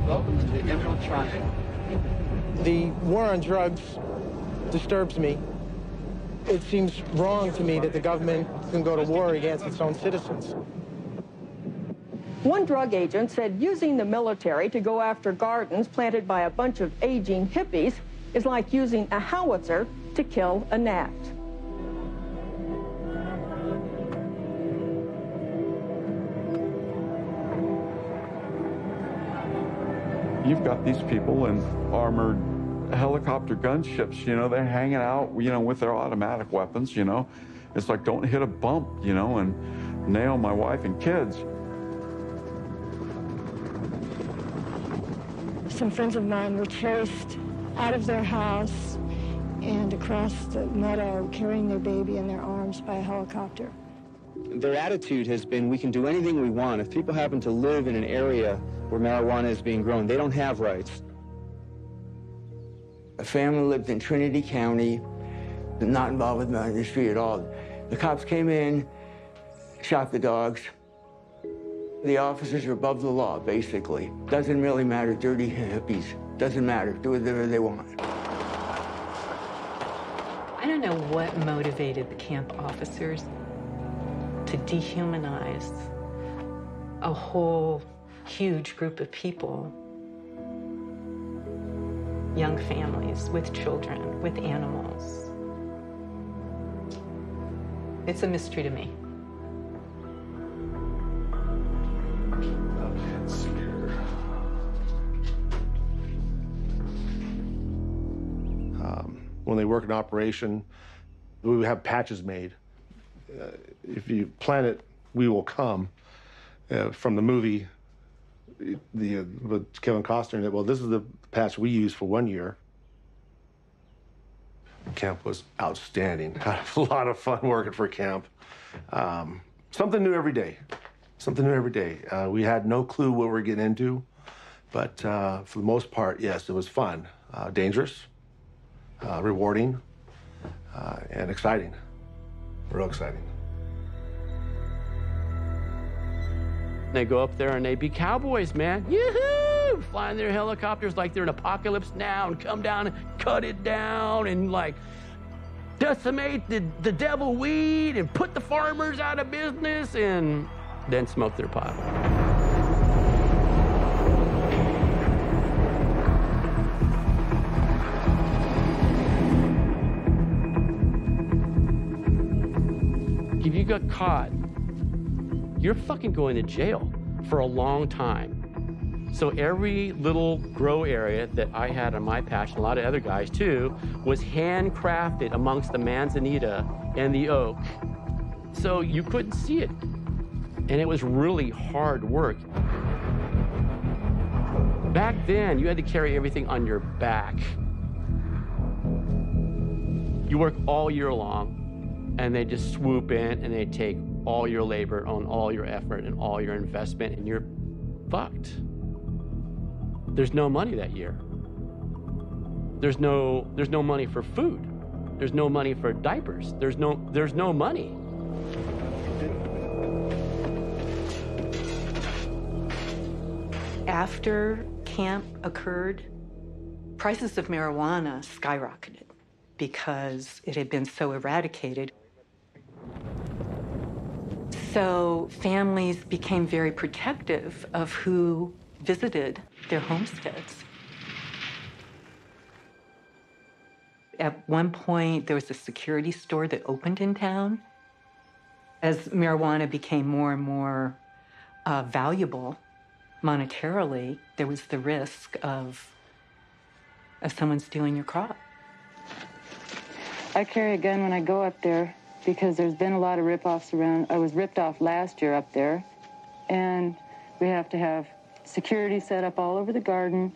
Welcome to the Emerald Triangle. The war on drugs disturbs me. It seems wrong to me that the government can go to war against its own citizens. One drug agent said using the military to go after gardens planted by a bunch of aging hippies is like using a howitzer to kill a gnat. You've got these people in armored helicopter gunships, you know, they're hanging out, you know, with their automatic weapons, you know. It's like, don't hit a bump, you know, and nail my wife and kids. Some friends of mine were chased out of their house and across the meadow carrying their baby in their arms by a helicopter. Their attitude has been, we can do anything we want. If people happen to live in an area where marijuana is being grown, they don't have rights. A family lived in Trinity County, not involved with the industry at all. The cops came in, shot the dogs. The officers are above the law, basically. Doesn't really matter, dirty hippies. Doesn't matter, do whatever they want. I don't know what motivated the camp officers to dehumanize a whole huge group of people, young families with children, with animals. It's a mystery to me. When they work in operation, we would have patches made. If you plant it, we will come. From the movie, with Kevin Costner, well, this is the patch we used for 1 year. Camp was outstanding. Had a lot of fun working for camp. Something new every day. Something new every day. We had no clue what we were getting into, but for the most part, yes, it was fun. Dangerous, rewarding, and exciting. Real exciting. They go up there and they be cowboys, man. Yoo-hoo! Flying their helicopters like they're in Apocalypse Now and come down and cut it down and like decimate the devil weed and put the farmers out of business and then smoke their pot. If you got caught, you're fucking going to jail for a long time. So every little grow area that I had on my patch, and a lot of other guys too, was handcrafted amongst the manzanita and the oak. So you couldn't see it. And it was really hard work. Back then, you had to carry everything on your back. You work all year long, and they just swoop in and they take all your labor, on all your effort and all your investment, and you're fucked. There's no money that year. There's no money for food. There's no money for diapers. There's no money. After camp occurred, prices of marijuana skyrocketed because it had been so eradicated. So families became very protective of who visited their homesteads. At one point, there was a security store that opened in town. As marijuana became more and more valuable, monetarily, there was the risk of someone stealing your crop. I carry a gun when I go up there because there's been a lot of rip-offs around. I was ripped off last year up there, and we have to have security set up all over the garden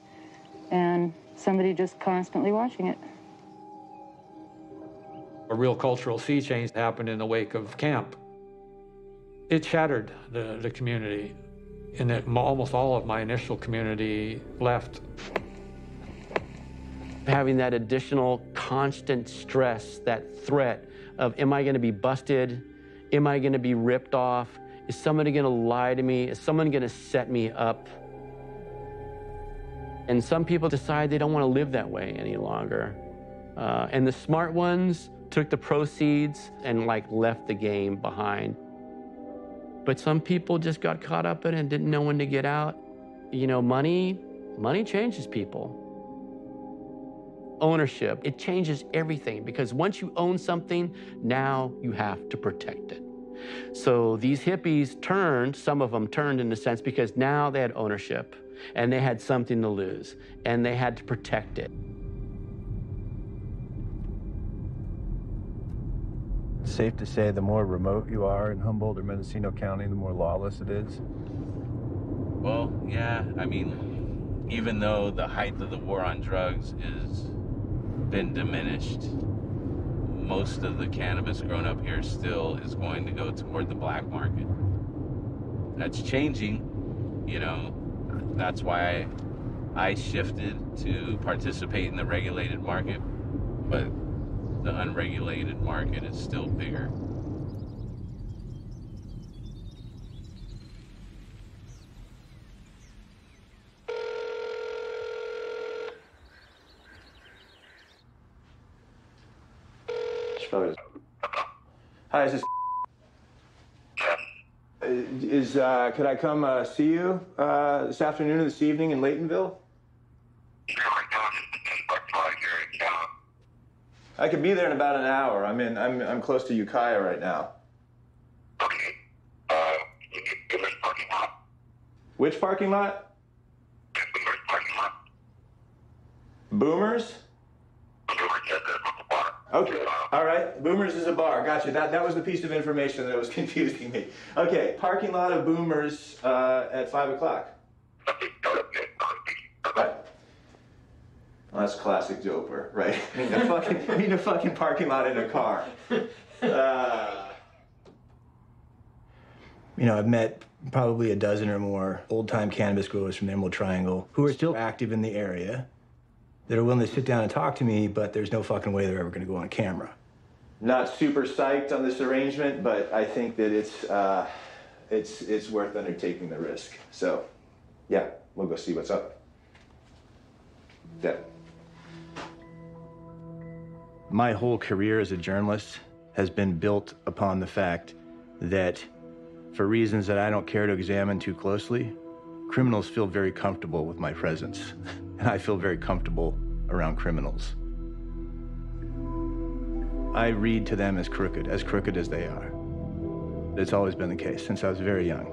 and somebody just constantly watching it. A real cultural sea change happened in the wake of camp. It shattered the community, in that almost all of my initial community left. Having that additional constant stress, that threat of, am I going to be busted? Am I going to be ripped off? Is somebody going to lie to me? Is someone going to set me up? And some people decide they don't want to live that way any longer. And the smart ones took the proceeds and left the game behind. But some people just got caught up in it and didn't know when to get out. You know, money changes people. Ownership, it changes everything, because once you own something, now you have to protect it. So these hippies some of them turned in a sense, because now they had ownership and they had something to lose and they had to protect it. It's safe to say the more remote you are in Humboldt or Mendocino County, the more lawless it is? Well, yeah, I mean, even though the height of the war on drugs has been diminished, most of the cannabis grown up here still is going to go toward the black market. That's changing, you know. That's why I shifted to participate in the regulated market, but the unregulated market is still bigger. Hi, is this? Could I come see you this afternoon or this evening in Laytonville? I could be there in about an hour. I'm close to Ukiah right now. Okay. Which parking lot? Which parking lot? Boomers parking lot. Boomers? Okay, all right. Boomers is a bar. Gotcha. That was the piece of information that was confusing me. Okay, parking lot of Boomers at 5 o'clock. Right. Well, that's classic doper, right? Need a fucking parking lot in a car. I've met probably a dozen or more old-time cannabis growers from the Emerald Triangle who are still active in the area, that are willing to sit down and talk to me, but there's no fucking way they're ever going to go on camera. Not super psyched on this arrangement, but I think that it's worth undertaking the risk. So, yeah, we'll go see what's up. Yeah. My whole career as a journalist has been built upon the fact that, for reasons that I don't care to examine too closely, criminals feel very comfortable with my presence, and I feel very comfortable around criminals. I read to them as crooked as they are. It's always been the case since I was very young.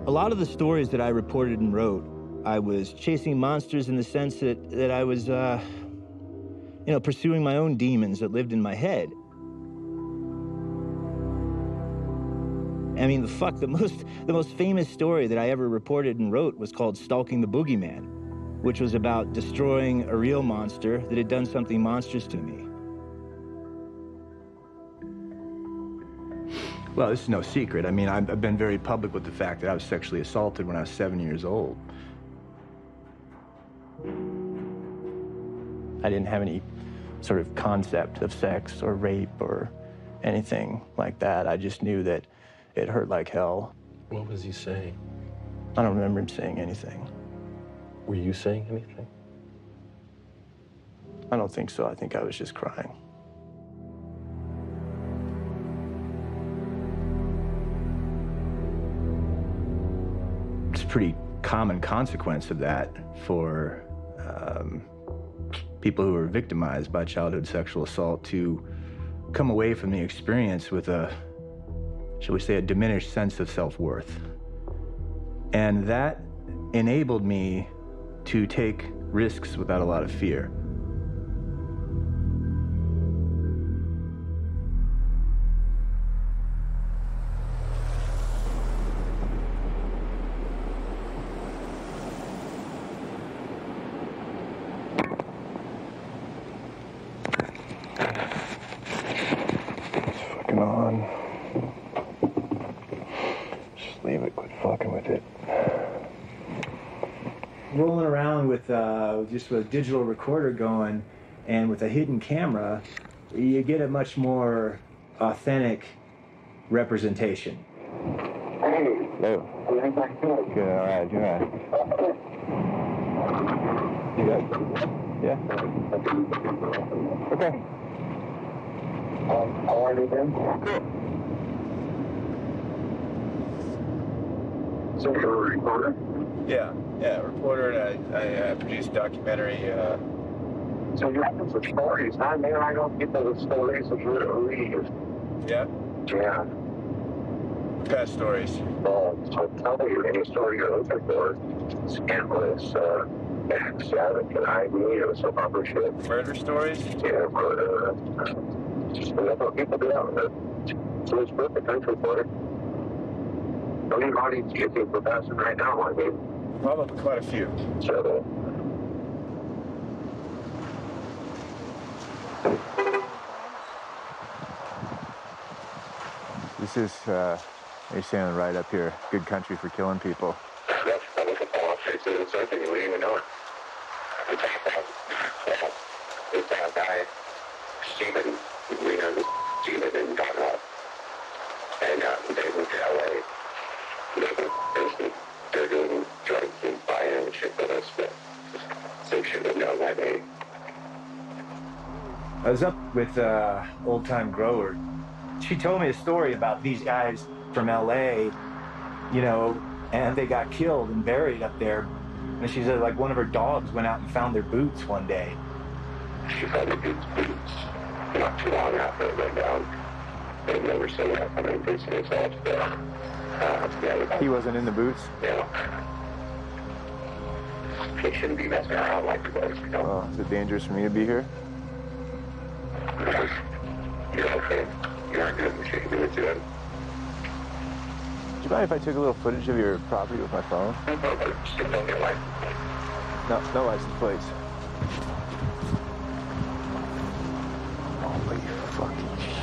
A lot of the stories that I reported and wrote, I was chasing monsters in the sense that I was, pursuing my own demons that lived in my head. I mean, the most famous story that I ever reported and wrote was called Stalking the Boogeyman, which was about destroying a real monster that had done something monstrous to me. Well, this is no secret. I mean, I've been very public with the fact that I was sexually assaulted when I was 7 years old. I didn't have any sort of concept of sex or rape or anything like that. I just knew that it hurt like hell. What was he saying? I don't remember him saying anything. Were you saying anything? I don't think so. I think I was just crying. It's a pretty common consequence of that for people who are victimized by childhood sexual assault to come away from the experience with a shall we say, a diminished sense of self-worth. And that enabled me to take risks without a lot of fear. On. Just leave it, quit fucking with it. Rolling around with just with a digital recorder going and with a hidden camera, you get a much more authentic representation. Hey. Hello. Good, all right, you're right. You good? Yeah? Okay. How are you then? Good. So you're a reporter? Yeah, reporter, and I produce a documentary. So you're looking for stories, huh? Man, I don't get those stories of real. Yeah? Yeah. What kind of stories? So tell me any story you're looking for. Scandalous, savage, and ID, or some other shit. Murder stories? Yeah, murder. Just that's what people do out there. So it's perfect country for it. How many bodies do you think we're passing right now? I mean, probably quite a few. So, This is, you're saying right up here, good country for killing people. that's what the politics is. I think you wouldn't even know it. It's that guy, Steven, we know this Steven and got up. And they went to LA. They're doing drugs and buying and shit with us, but they should have known that day. I was up with old-time grower. She told me a story about these guys from LA, you know, and they got killed and buried up there. And she said, like, one of her dogs went out and found their boots one day. She found the dude's boots not too long after it went down. They've never seen that coming boots in his house. He wasn't in the boots? Yeah. He shouldn't be messing around like he was, you know. Oh, is it dangerous for me to be here? You're okay. You're not good. We shouldn't do it to him. Do you mind if I took a little footage of your property with my phone? Still don't get license. No license plates. Holy fucking shit.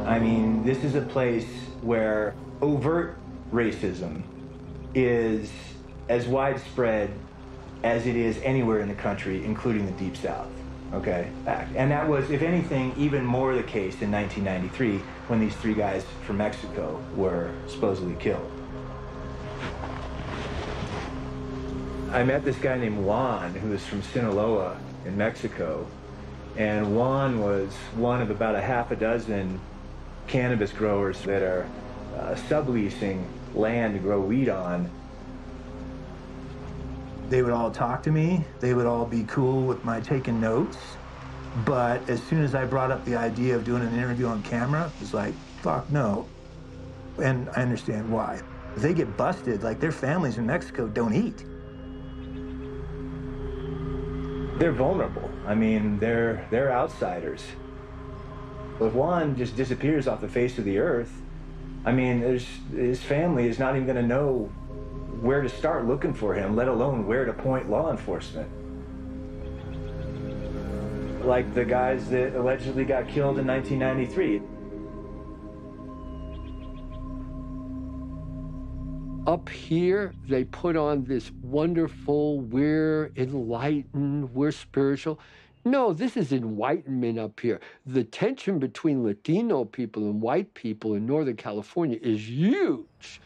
I mean, this is a place where overt racism is as widespread as it is anywhere in the country, including the Deep South. Okay, and that was, if anything, even more the case in 1993 when these three guys from Mexico were supposedly killed. I met this guy named Juan, who was from Sinaloa in Mexico, and Juan was one of about a half a dozen cannabis growers that are subleasing land to grow weed on. They would all talk to me. They would all be cool with my taking notes. But as soon as I brought up the idea of doing an interview on camera, it was like, fuck no. And I understand why. If they get busted, like their families in Mexico don't eat. They're vulnerable. I mean, they're outsiders. If Juan just disappears off the face of the earth, I mean, his family is not even gonna know where to start looking for him, let alone where to point law enforcement. Like the guys that allegedly got killed in 1993. Up here, they put on this wonderful, we're enlightened, we're spiritual. No, this is enlightenment up here. The tension between Latino people and white people in Northern California is huge.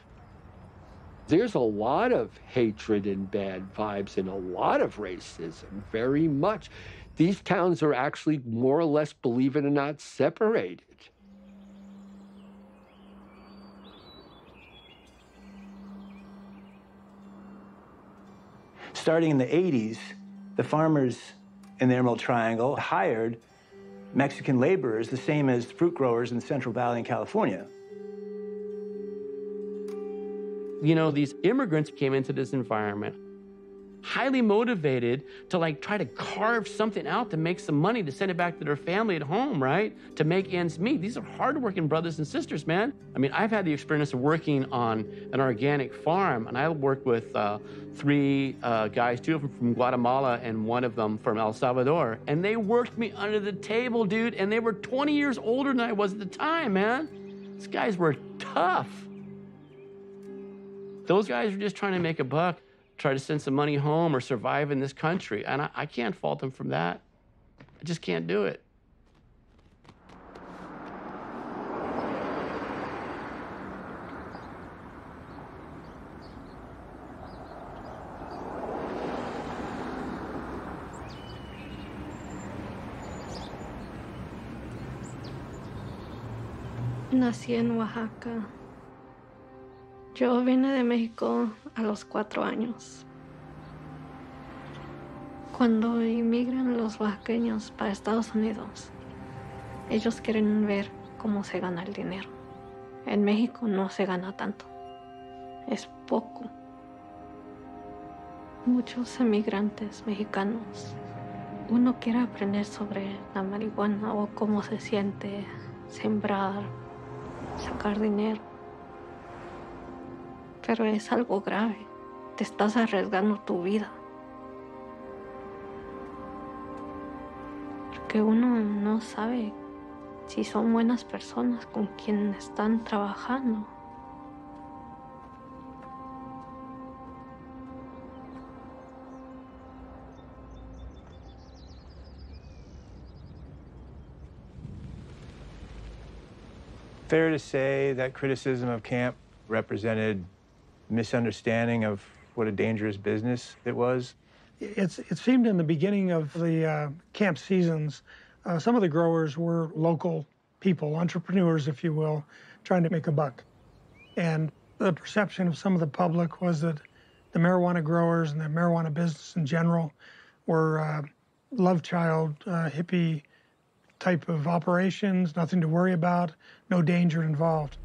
There's a lot of hatred and bad vibes and a lot of racism, very much. These towns are actually more or less, believe it or not, separated. Starting in the 80s, the farmers in the Emerald Triangle hired Mexican laborers, the same as fruit growers in the Central Valley in California. You know, these immigrants came into this environment highly motivated to like try to carve something out to make some money to send it back to their family at home, right? To make ends meet. These are hardworking brothers and sisters, man. I mean, I've had the experience of working on an organic farm, and I worked with 3 guys, 2 of them from Guatemala and 1 of them from El Salvador. And they worked me under the table, dude, and they were 20 years older than I was at the time, man. These guys were tough. Those guys were just trying to make a buck, try to send some money home or survive in this country. And I can't fault them from that. I just can't do it. Nací en Oaxaca. Yo vine de México a los 4 años. Cuando inmigran los oaxaqueños para Estados Unidos, ellos quieren ver cómo se gana el dinero. En México no se gana tanto. Es poco. Muchos emigrantes mexicanos, uno quiere aprender sobre la marihuana o cómo se siente sembrar, sacar dinero. Pero es algo grave. Te estás arriesgando tu vida. Porque uno no sabe si son buenas personas con quien están trabajando. Fair to say that criticism of camp represented misunderstanding of what a dangerous business it was? It seemed in the beginning of the camp seasons, some of the growers were local people, entrepreneurs, if you will, trying to make a buck. And the perception of some of the public was that the marijuana growers and the marijuana business in general were love child, hippie type of operations, nothing to worry about, no danger involved.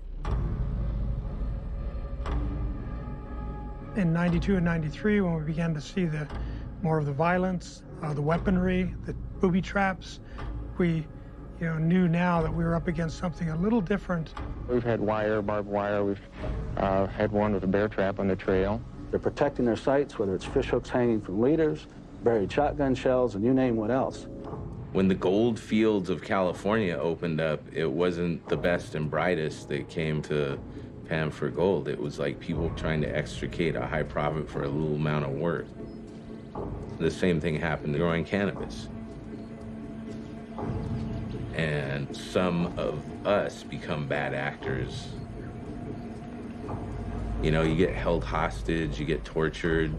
In 92 and 93, when we began to see more of the violence, the weaponry, the booby traps, we knew now that we were up against something a little different. We've had barbed wire. We've had one with a bear trap on the trail. They're protecting their sites, whether it's fish hooks hanging from leaders, buried shotgun shells, and you name what else. When the gold fields of California opened up, it wasn't the best and brightest that came to Pan for gold. It was like people trying to extricate a high profit for a little amount of work. The same thing happened growing cannabis. And some of us become bad actors. You know, you get held hostage, you get tortured,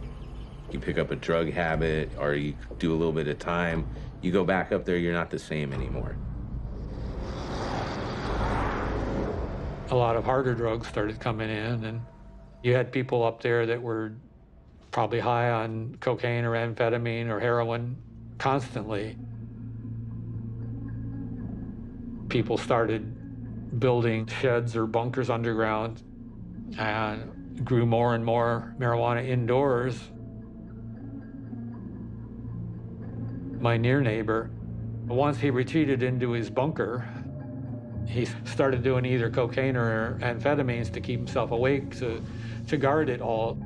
you pick up a drug habit, or you do a little bit of time. You go back up there, you're not the same anymore. A lot of harder drugs started coming in, and you had people up there that were probably high on cocaine or amphetamine or heroin constantly. People started building sheds or bunkers underground and grew more and more marijuana indoors. My near neighbor, once he retreated into his bunker, he started doing either cocaine or amphetamines to keep himself awake, to guard it all.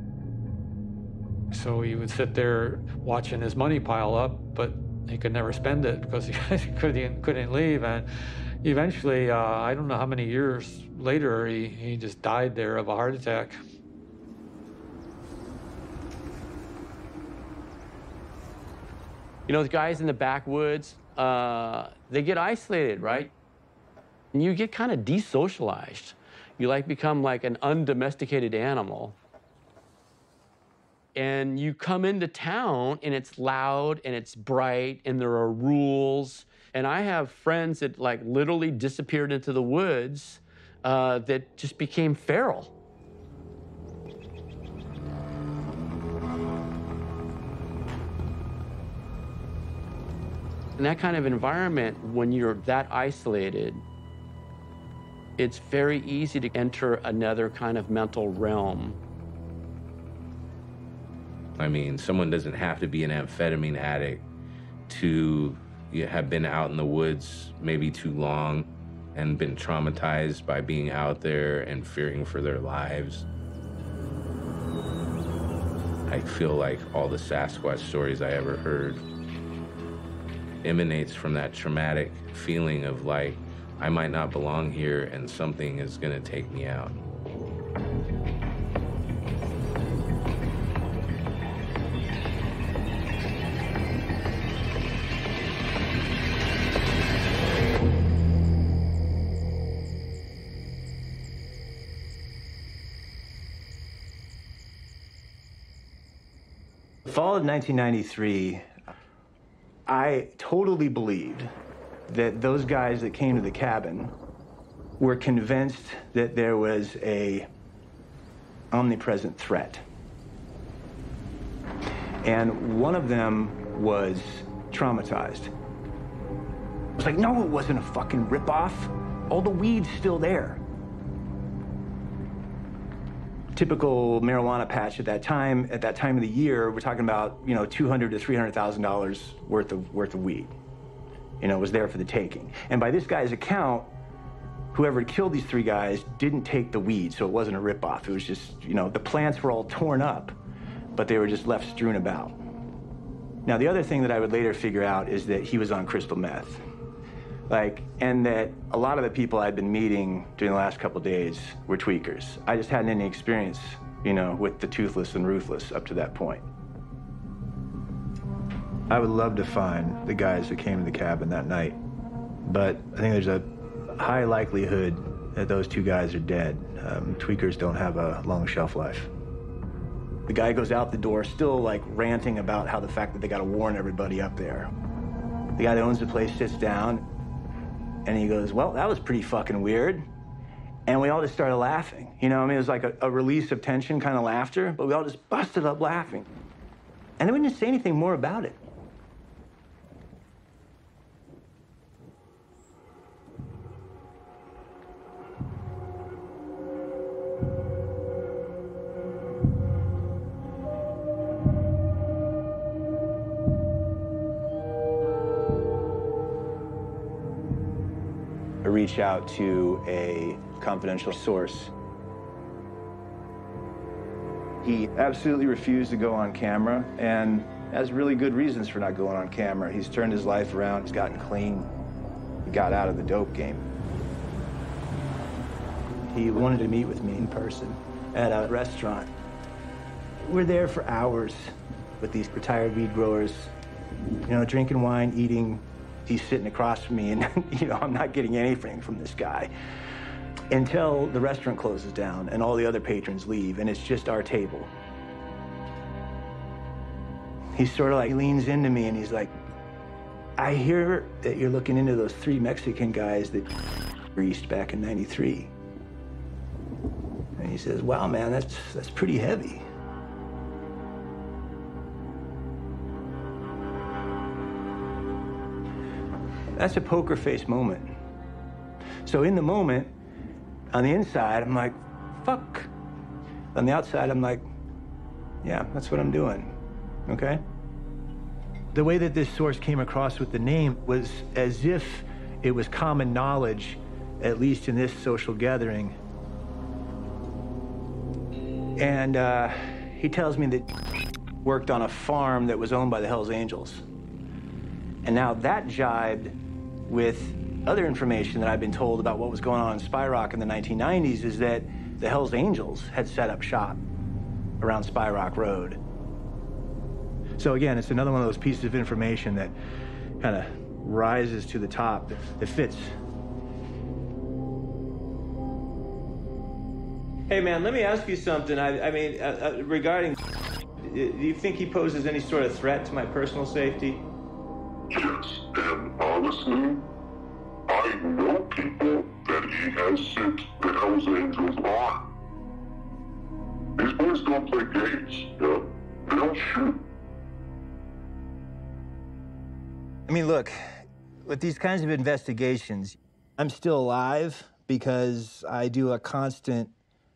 So he would sit there watching his money pile up, but he could never spend it because he couldn't leave. And eventually, I don't know how many years later, he just died there of a heart attack. You know, the guys in the backwoods, they get isolated, right? And you get kind of desocialized. You become like an undomesticated animal. And you come into town and it's loud and it's bright and there are rules. And I have friends that literally disappeared into the woods that just became feral. In that kind of environment, when you're that isolated, it's very easy to enter another kind of mental realm. I mean, someone doesn't have to be an amphetamine addict to have been out in the woods maybe too long and been traumatized by being out there and fearing for their lives. I feel like all the Sasquatch stories I ever heard emanates from that traumatic feeling of like, I might not belong here and something is gonna take me out. Fall of 1993, I totally believed that those guys that came to the cabin were convinced that there was a omnipresent threat. And one of them was traumatized. It was like, no, it wasn't a fucking ripoff. All the weed's still there. Typical marijuana patch at that time of the year, we're talking about, you know, $200,000 to $300,000 worth of weed. You know, it was there for the taking. And by this guy's account, whoever killed these three guys didn't take the weed, so it wasn't a ripoff. It was just, you know, the plants were all torn up, but they were just left strewn about. Now, the other thing that I would later figure out is that he was on crystal meth. And that a lot of the people I'd been meeting during the last couple of days were tweakers. I just hadn't any experience, you know, with the toothless and ruthless up to that point. I would love to find the guys that came to the cabin that night, but I think there's a high likelihood that those two guys are dead. Tweakers don't have a long shelf life. The guy goes out the door still like ranting about how the fact that they got to warn everybody up there. The guy that owns the place sits down and he goes, well, that was pretty fucking weird. And we all just started laughing. You know, I mean, it was like a release of tension kind of laughter, but we all just busted up laughing. And then we didn't say anything more about it. I reach out to a confidential source. He absolutely refused to go on camera and has really good reasons for not going on camera. He's turned his life around, he's gotten clean, he got out of the dope game. He wanted to meet with me in person at a restaurant. We're there for hours with these retired weed growers, you know, drinking wine, eating. He's sitting across from me, and, you know, I'm not getting anything from this guy until the restaurant closes down and all the other patrons leave, and it's just our table. He sort of like leans into me, and he's like, I hear that you're looking into those three Mexican guys that greased back in '93. And he says, wow, man, that's pretty heavy. That's a poker face moment. So in the moment, on the inside, I'm like, fuck. On the outside, I'm like, yeah, that's what I'm doing, okay? The way that this source came across with the name was as if it was common knowledge, at least in this social gathering. And he tells me that worked on a farm that was owned by the Hells Angels. And now that jibed with other information that I've been told about what was going on in Spy Rock in the 1990s is that the Hells Angels had set up shop around Spy Rock Road. So again, it's another one of those pieces of information that kind of rises to the top, that fits. Hey man, let me ask you something. I mean, regarding, do you think he poses any sort of threat to my personal safety? Yes, and honestly, I know people that he has sent the Hells Angels on. These boys don't play games, yeah? They don't shoot. I mean, look, with these kinds of investigations, I'm still alive because I do a constant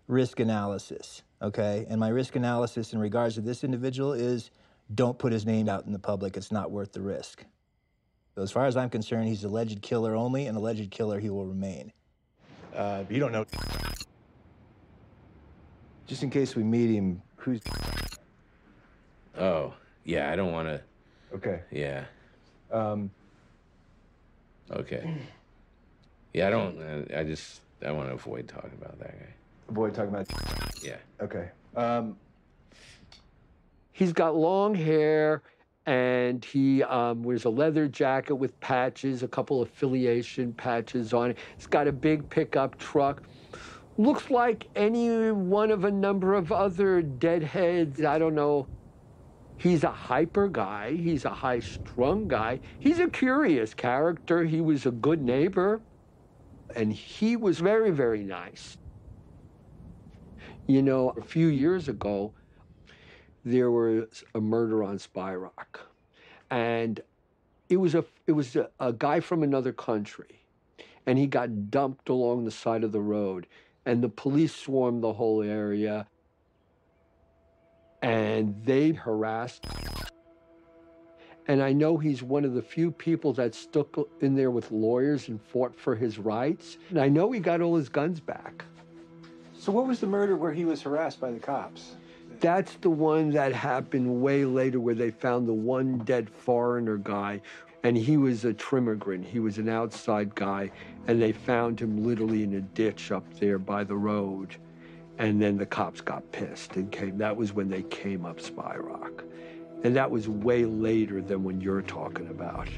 risk analysis, okay? And my risk analysis in regards to this individual is don't put his name out in the public. It's not worth the risk. So as far as I'm concerned, he's an alleged killer only, an alleged killer he will remain. You don't know. Just in case we meet him, who's... Oh, yeah, I don't want to... Okay. Yeah. Okay. Yeah, I want to avoid talking about that guy. Avoid talking about... Yeah. Okay. He's got long hair, and he wears a leather jacket with patches, a couple affiliation patches on it. He's got a big pickup truck. Looks like any one of a number of other deadheads. I don't know. He's a hyper guy. He's a high-strung guy. He's a curious character. He was a good neighbor, and he was very, very nice. You know, a few years ago, there was a murder on Spy Rock, and it was a guy from another country, and he got dumped along the side of the road, and the police swarmed the whole area, and they harassed. And I know he's one of the few people that stuck in there with lawyers and fought for his rights. And I know he got all his guns back. So what was the murder where he was harassed by the cops? That's the one that happened way later, where they found the one dead foreigner guy, and he was a trimmigrant. He was an outside guy, and they found him literally in a ditch up there by the road. And then the cops got pissed and came. That was when they came up Spy Rock. And that was way later than when you're talking about.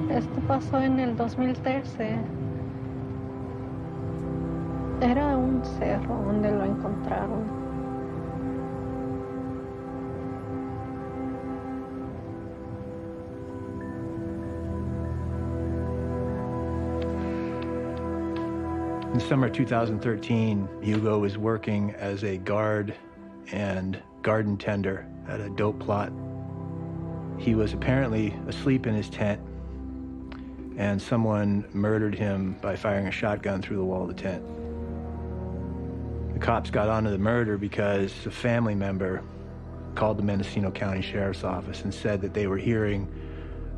Esto pasó en el 2013. Era un cerro donde lo encontraron. In summer 2013, Hugo was working as a guard and garden tender at a dope plot. He was apparently asleep in his tent, and someone murdered him by firing a shotgun through the wall of the tent. The cops got onto the murder because a family member called the Mendocino County Sheriff's Office and said that they were hearing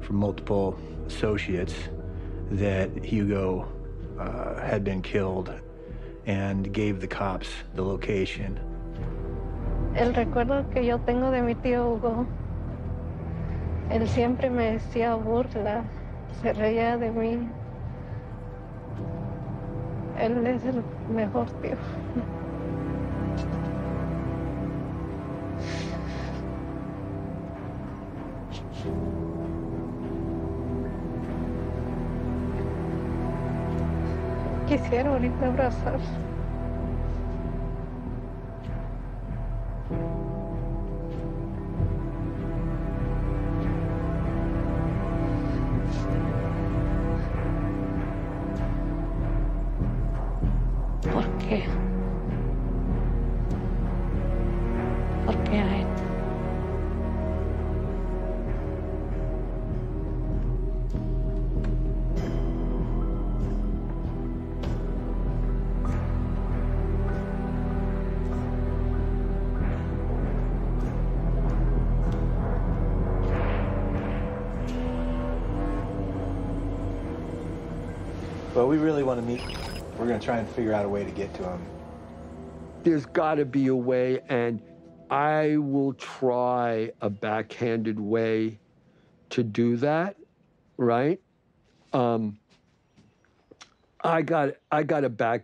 from multiple associates that Hugo had been killed, and gave the cops the location. El recuerdo que yo tengo de mi tío Hugo, él siempre me decía burla, se reía de mí. Él es el mejor tío. Quisiera ahorita abrazar. ¿Por qué? ¿Por qué a él? But we really want to meet. We're going to try and figure out a way to get to him. There's got to be a way, and I will try a backhanded way to do that, right? I got a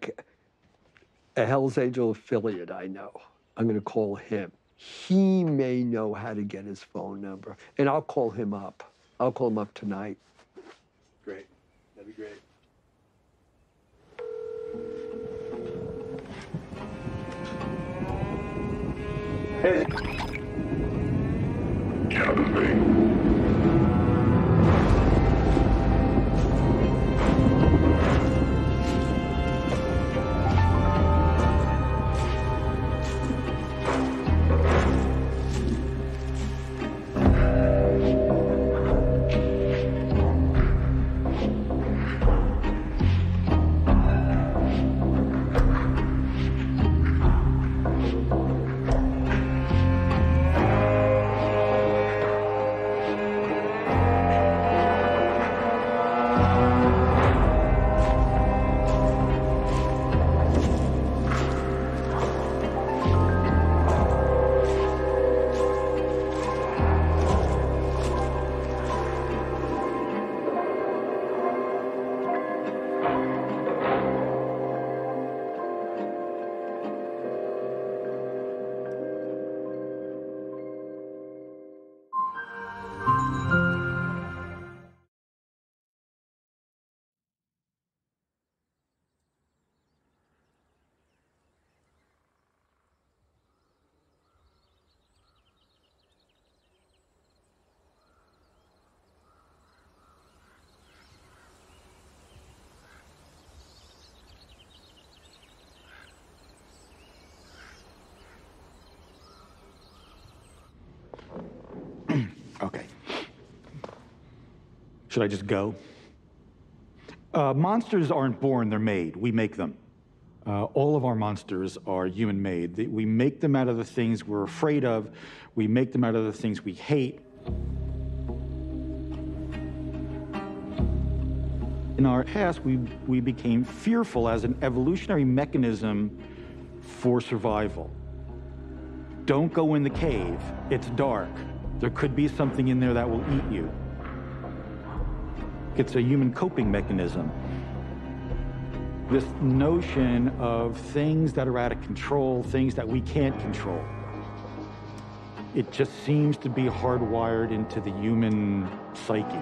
Hell's Angel affiliate I know. I'm going to call him. He may know how to get his phone number, and I'll call him up. I'll call him up tonight. Great. That'd be great. Yeah, the thing. Okay. Should I just go? Monsters aren't born, they're made. We make them. All of our monsters are human-made. We make them out of the things we're afraid of. We make them out of the things we hate. In our past, we became fearful as an evolutionary mechanism for survival. Don't go in the cave. It's dark. There could be something in there that will eat you. It's a human coping mechanism. This notion of things that are out of control, things that we can't control. It just seems to be hardwired into the human psyche.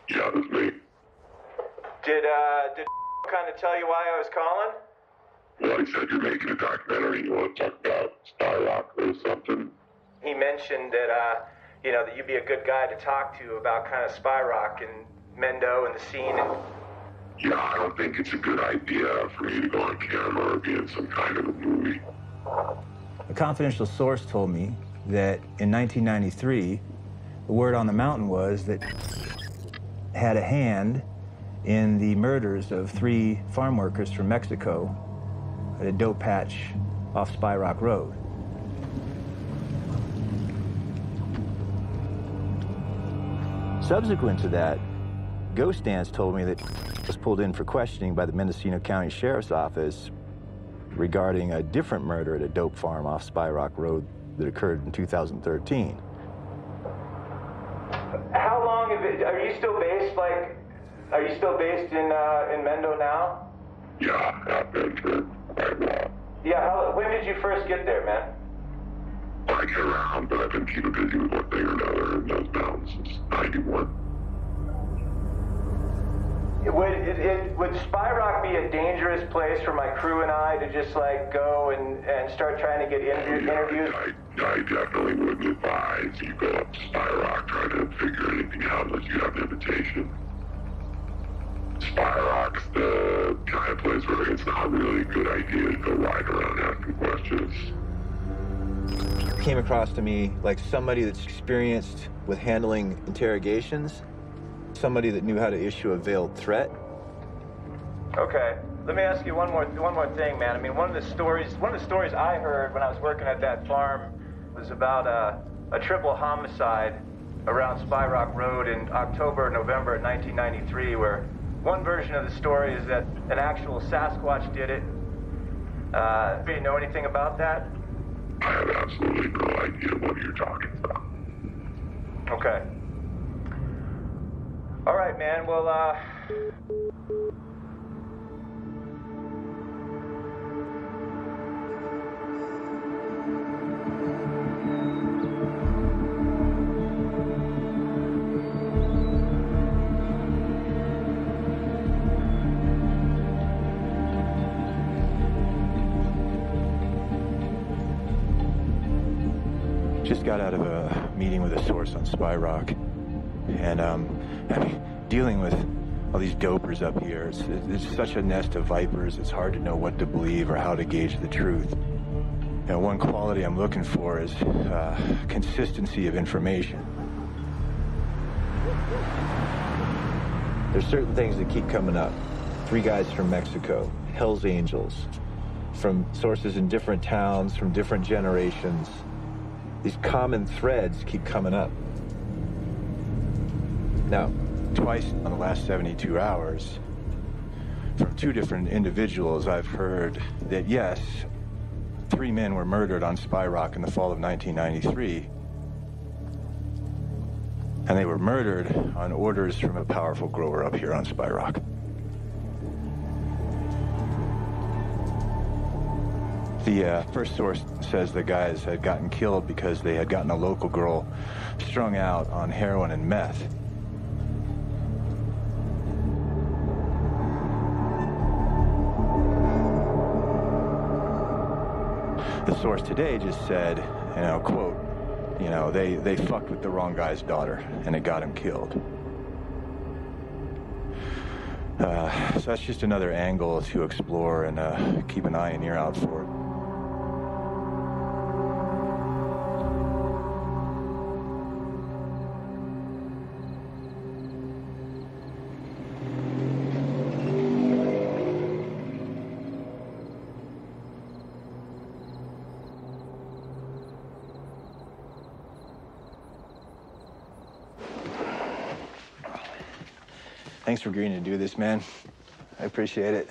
Yeah, that's me. Did kind of tell you why I was calling? Well, he said you're making a documentary. You want to talk about Spy Rock or something? He mentioned that, that you'd be a good guy to talk to about kind of Spy Rock and Mendo and the scene. And... Yeah, I don't think it's a good idea for me to go on camera or be in some kind of a movie. A confidential source told me that in 1993, the word on the mountain was that had a hand in the murders of 3 farm workers from Mexico at a dope patch off Spy Rock Road. Subsequent to that, Ghost Dance told me that was pulled in for questioning by the Mendocino County Sheriff's Office regarding a different murder at a dope farm off Spy Rock Road that occurred in 2013. How long have it, are you still based in Mendo now? Yeah, I've been for quite a while. Yeah, when did you first get there, man? I get around, but I've been keeping busy with one thing or another in those mountains since 91. Would Spy Rock be a dangerous place for my crew and I to just go and start trying to get interviews? I definitely wouldn't advise you go up to Spy Rock trying to figure anything out unless you have an invitation. Spy Rock's the kind of place where it's not really a good idea to go ride around asking questions. Came across to me like somebody that's experienced with handling interrogations, somebody that knew how to issue a veiled threat. Okay, let me ask you one more thing, man. I mean, one of the stories I heard when I was working at that farm was about a triple homicide around Spy Rock Road in October, November of 1993, where One version of the story is that an actual Sasquatch did it. Do you know anything about that? I have absolutely no idea what you're talking about. Okay. All right, man. Well, just got out of a meeting with a source on Spy Rock, and I mean, dealing with all these dopers up here, it's such a nest of vipers. It's hard to know what to believe or how to gauge the truth. You know, one quality I'm looking for is consistency of information. There's certain things that keep coming up. 3 guys from Mexico, Hell's Angels, from sources in different towns, from different generations. These common threads keep coming up. Now, twice in the last 72 hours, from 2 different individuals, I've heard that yes, 3 men were murdered on Spy Rock in the fall of 1993. And they were murdered on orders from a powerful grower up here on Spy Rock. The first source says the guys had gotten killed because they had gotten a local girl strung out on heroin and meth. The source today just said, you know, quote, you know, they fucked with the wrong guy's daughter and it got him killed. So that's just another angle to explore and keep an eye and ear out for it. Thanks for agreeing to do this, man. I appreciate it.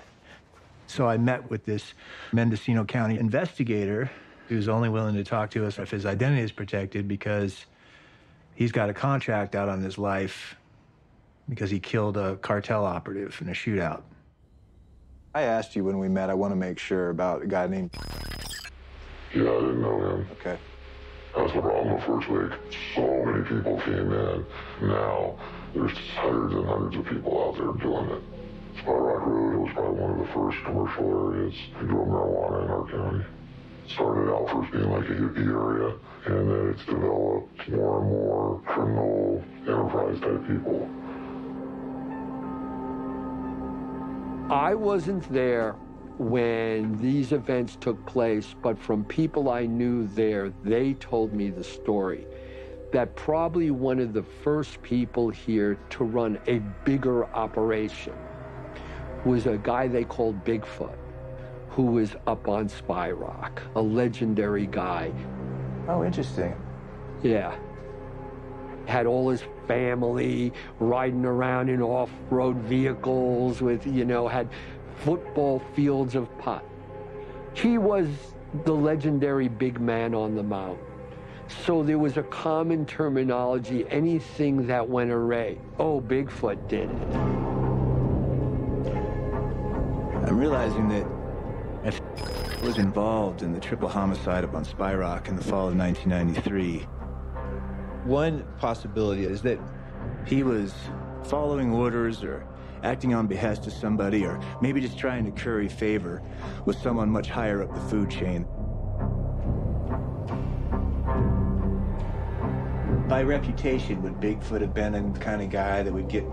So I met with this Mendocino County investigator who's only willing to talk to us if his identity is protected because he's got a contract out on his life because he killed a cartel operative in a shootout. I asked you when we met, I want to make sure about a guy named... Yeah, I didn't know him. Okay. That's the problem the first week. So many people came in. Now, there's hundreds and hundreds of people out there doing it. Spy Rock Road was probably one of the first commercial areas to grow marijuana in our county. It started out first being like a hippie area, and then it's developed more and more criminal enterprise type people. I wasn't there when these events took place, but from people I knew there, they told me the story that probably one of the first people here to run a bigger operation was a guy they called Bigfoot, who was up on Spy Rock, a legendary guy. Oh, interesting. Yeah. Had all his family riding around in off-road vehicles with, you know, had football fields of pot. He was the legendary big man on the mountain. So there was a common terminology, anything that went awry. Oh, Bigfoot did it. I'm realizing that I was involved in the triple homicide up on Spy Rock in the fall of 1993. One possibility is that he was following orders or acting on behest of somebody, or maybe just trying to curry favor with someone much higher up the food chain. By reputation, would Bigfoot have been the kind of guy that would get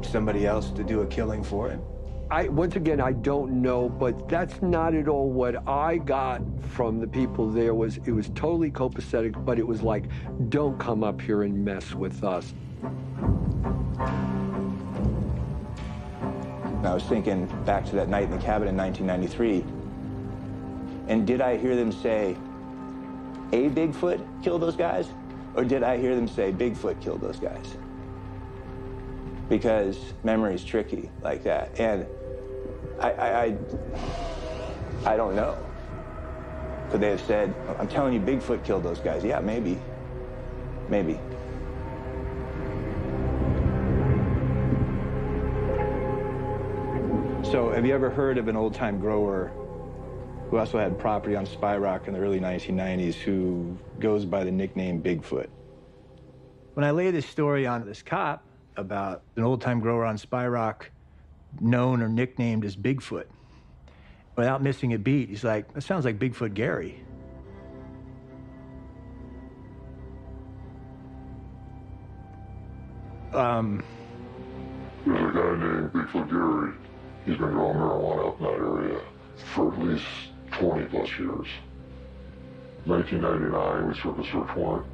somebody else to do a killing for him? Once again, I don't know, but that's not at all what I got from the people there. It was totally copacetic, but it was like, don't come up here and mess with us. I was thinking back to that night in the cabin in 1993, and did I hear them say, a Bigfoot killed those guys? Or did I hear them say, Bigfoot killed those guys? because memory's tricky like that. And I don't know. Could they have said, I'm telling you, Bigfoot killed those guys? Yeah, maybe. Maybe. So have you ever heard of an old-time grower who also had property on Spy Rock in the early 1990s who goes by the nickname Bigfoot? When I lay this story on this cop about an old-time grower on Spy Rock known or nicknamed as Bigfoot, without missing a beat, he's like, that sounds like Bigfoot Gary. There's a guy named Bigfoot Gary. He's been growing marijuana up in that area for at least 20 plus years. 1999, we served a search warrant.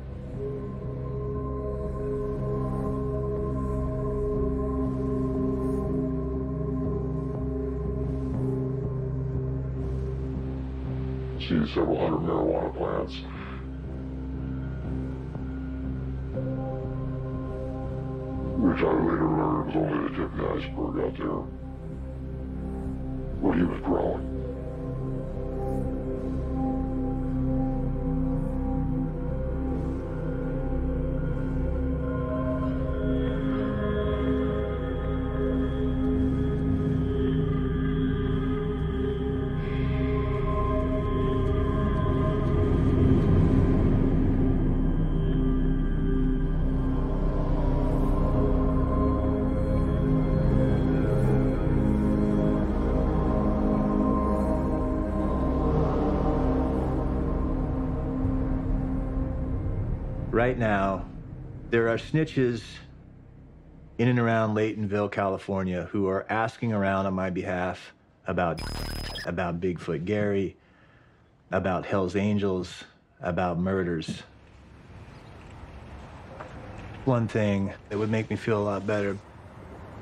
See several hundred marijuana plants. Which I later learned was only the tip of the iceberg out there. What he was growing. Right now, there are snitches in and around Laytonville, California, who are asking around on my behalf about Bigfoot Gary, about Hell's Angels, about murders. One thing that would make me feel a lot better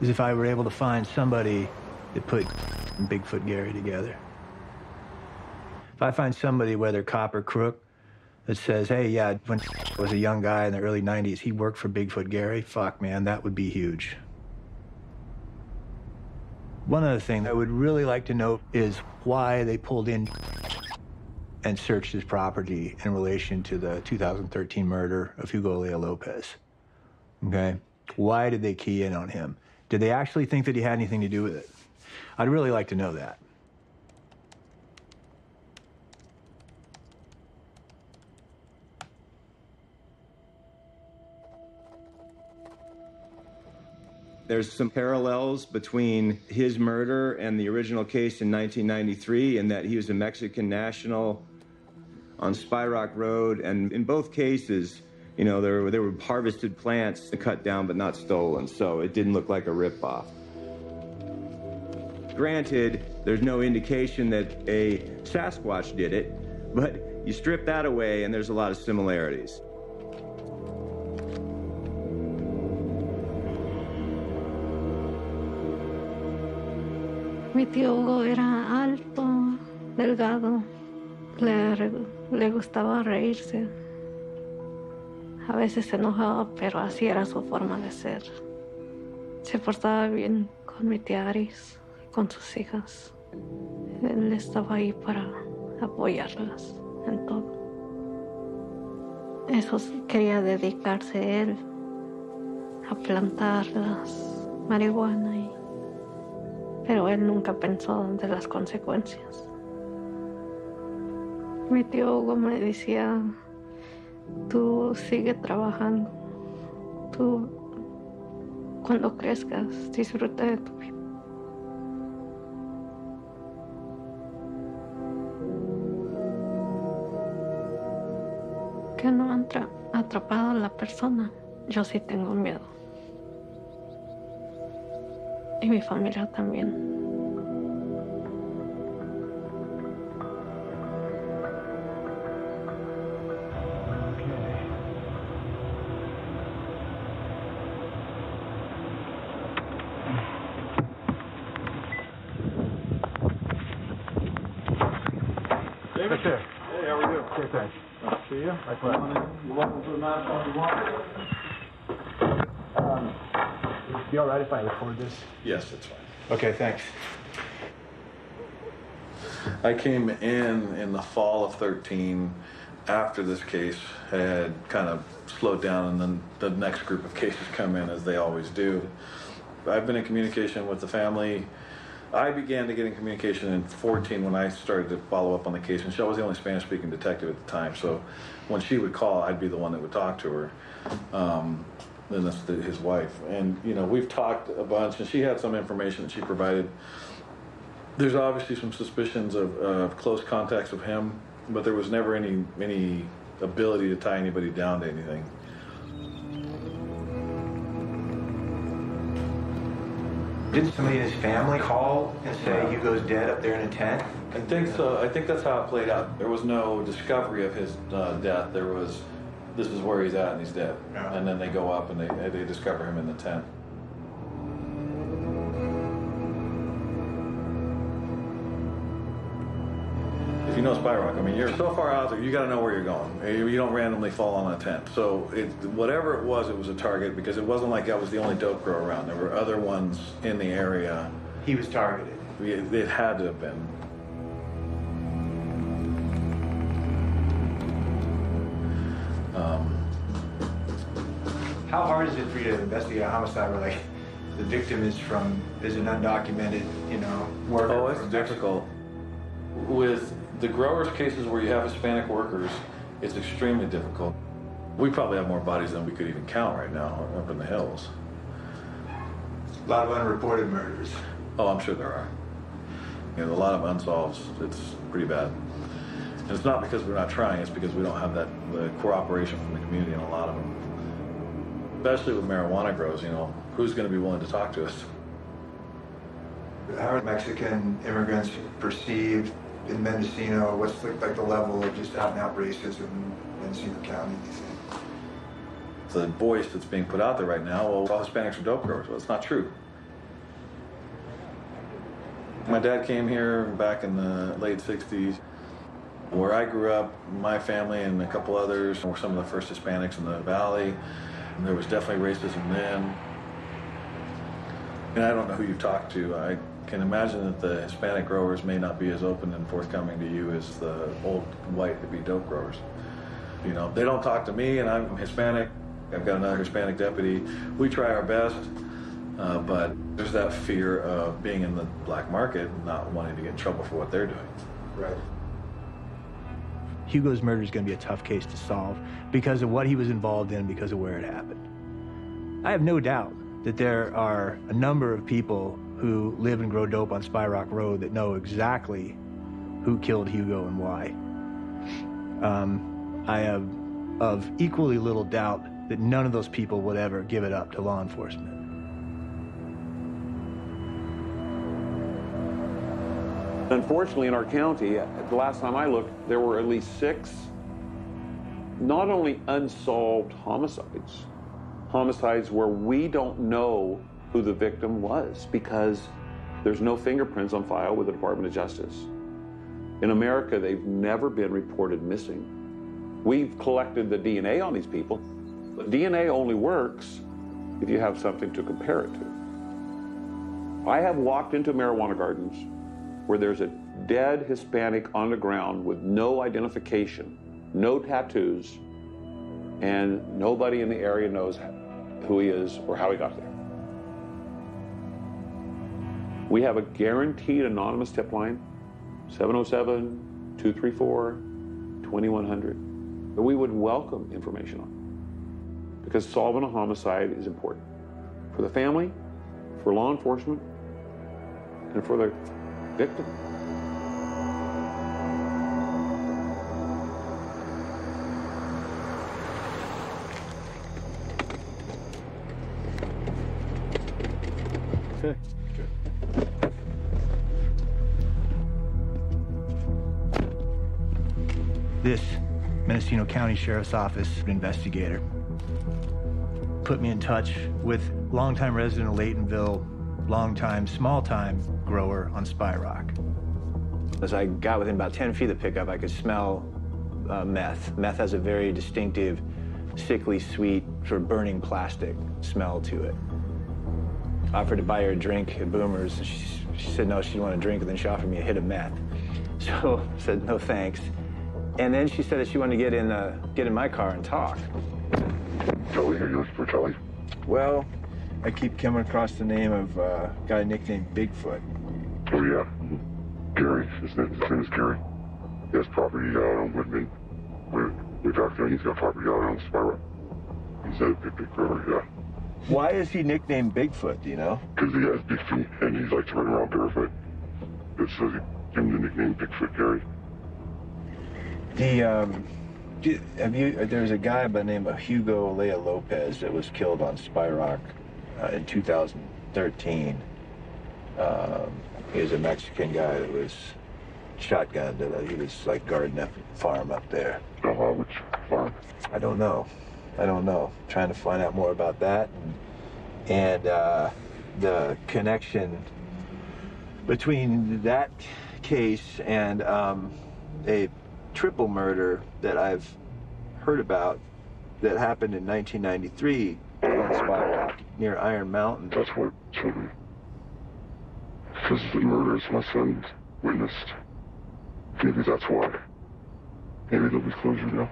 is if I were able to find somebody that put Bigfoot Gary together. If I find somebody, whether cop or crook, that says, hey, yeah, when I was a young guy in the early 90s, he worked for Bigfoot Gary. Fuck, man, that would be huge. One other thing I would really like to know is why they pulled in and searched his property in relation to the 2013 murder of Hugo Lea Lopez. Okay? Why did they key in on him? Did they actually think that he had anything to do with it? I'd really like to know that. There's some parallels between his murder and the original case in 1993, in that he was a Mexican national on Spy Rock Road, and in both cases, you know, there were harvested plants cut down but not stolen, so it didn't look like a ripoff. Granted, there's no indication that a Sasquatch did it, but you strip that away and there's a lot of similarities. Mi tío Hugo era alto, delgado, le gustaba reírse. A veces se enojaba, pero así era su forma de ser. Se portaba bien con mi tía Aris, con sus hijas. Él estaba ahí para apoyarlas en todo. Eso quería dedicarse él a plantar las marihuana pero él nunca pensó de las consecuencias. Mi tío Hugo me decía, tú sigue trabajando, tú cuando crezcas disfruta de tu vida. Que no han atrapado a la persona, yo sí tengo miedo. Y mi familia también. David? Hey, how are you? Good, thanks. Nice to see you. You want to put a mask on? You want? You all right if I record this? Yes, it's fine. Okay, thanks. I came in the fall of 13 after this case had kind of slowed down, and then the next group of cases come in, as they always do. I've been in communication with the family. I began to get in communication in 14 when I started to follow up on the case, and she was the only Spanish-speaking detective at the time, so when she would call, I'd be the one that would talk to her. Then that's his wife. And, you know, we've talked a bunch, and she had some information that she provided. There's obviously some suspicions of close contacts with him, but there was never any ability to tie anybody down to anything. Didn't somebody in his family call and say Hugo's dead up there in a tent? I think so. I think that's how it played out. There was no discovery of his death. There was, this is where he's at and he's dead. Yeah. And then they go up and they discover him in the tent. If you know Spy Rock, I mean, you're so far out there, you got to know where you're going. You don't randomly fall on a tent. So whatever it was a target, because it wasn't like I was the only dope grower around. There were other ones in the area. He was targeted. It had to have been. How hard is it for you to investigate a homicide where, like, the victim is an undocumented, you know, worker? Oh, it's difficult. With the growers' cases where you have Hispanic workers, it's extremely difficult. We probably have more bodies than we could even count right now up in the hills. A lot of unreported murders. Oh, I'm sure there are. You know, a lot of unsolved. It's pretty bad. And it's not because we're not trying, it's because we don't have the cooperation from the community in a lot of them. Especially with marijuana grows, you know, who's going to be willing to talk to us? How are Mexican immigrants perceived in Mendocino? What's like the level of just out-and-out racism in Mendocino County, do you think? The voice that's being put out there right now, well, all Hispanics are dope growers. Well, it's not true. My dad came here back in the late 60s. Where I grew up, my family and a couple others were some of the first Hispanics in the valley. And there was definitely racism then. And I don't know who you've talked to. I can imagine that the Hispanic growers may not be as open and forthcoming to you as the old white to be dope growers. You know, they don't talk to me, and I'm Hispanic. I've got another Hispanic deputy. We try our best, but there's that fear of being in the black market and not wanting to get in trouble for what they're doing. Right. Hugo's murder is going to be a tough case to solve because of what he was involved in, because of where it happened. I have no doubt that there are a number of people who live and grow dope on Spy Rock Road that know exactly who killed Hugo and why. I have of equally little doubt that none of those people would ever give it up to law enforcement. Unfortunately, in our county, the last time I looked, there were at least 6 not only unsolved homicides where we don't know who the victim was because there's no fingerprints on file with the Department of Justice. In America, they've never been reported missing. We've collected the DNA on these people, but DNA only works if you have something to compare it to. I have walked into marijuana gardens where there's a dead Hispanic on the ground with no identification, no tattoos, and nobody in the area knows who he is or how he got there. We have a guaranteed anonymous tip line, 707-234-2100, that we would welcome information on, because solving a homicide is important for the family, for law enforcement, and for the victim. Okay. This Mendocino County Sheriff's Office investigator put me in touch with longtime resident of Laytonville, longtime, small-time grower on Spy Rock. As I got within about 10 feet of the pickup, I could smell meth. Meth has a very distinctive, sickly, sweet, sort of burning plastic smell to it. offered to buy her a drink at Boomer's. And she said no, she didn't want a drink, and then she offered me a hit of meth. So I said no thanks. And then she said that she wanted to get in my car and talk. Kelly, are you looking for Kelly? Well, I keep coming across the name of a guy nicknamed Bigfoot. Oh, yeah. Gary. His name is Gary. He has property out on Whitman. Way back there, he's got property out on Spiral. He's at a big river, yeah. Why is he nicknamed Bigfoot, do you know? Because he has big feet, and he likes to run around barefoot. It says he gave him the nickname Bigfoot Gary. There's a guy by the name of Hugo Lea Lopez that was killed on Spy Rock in 2013. He was a Mexican guy that was shotgunned. He was like guarding a farm up there. Oh, which farm? I don't know. Trying to find out more about that and the connection between that case and a triple murder that I've heard about that happened in 1993 on Spy Rock near Iron Mountain. That's what killed me. Because the murders my son witnessed. Maybe that's why. Maybe there'll be closure now.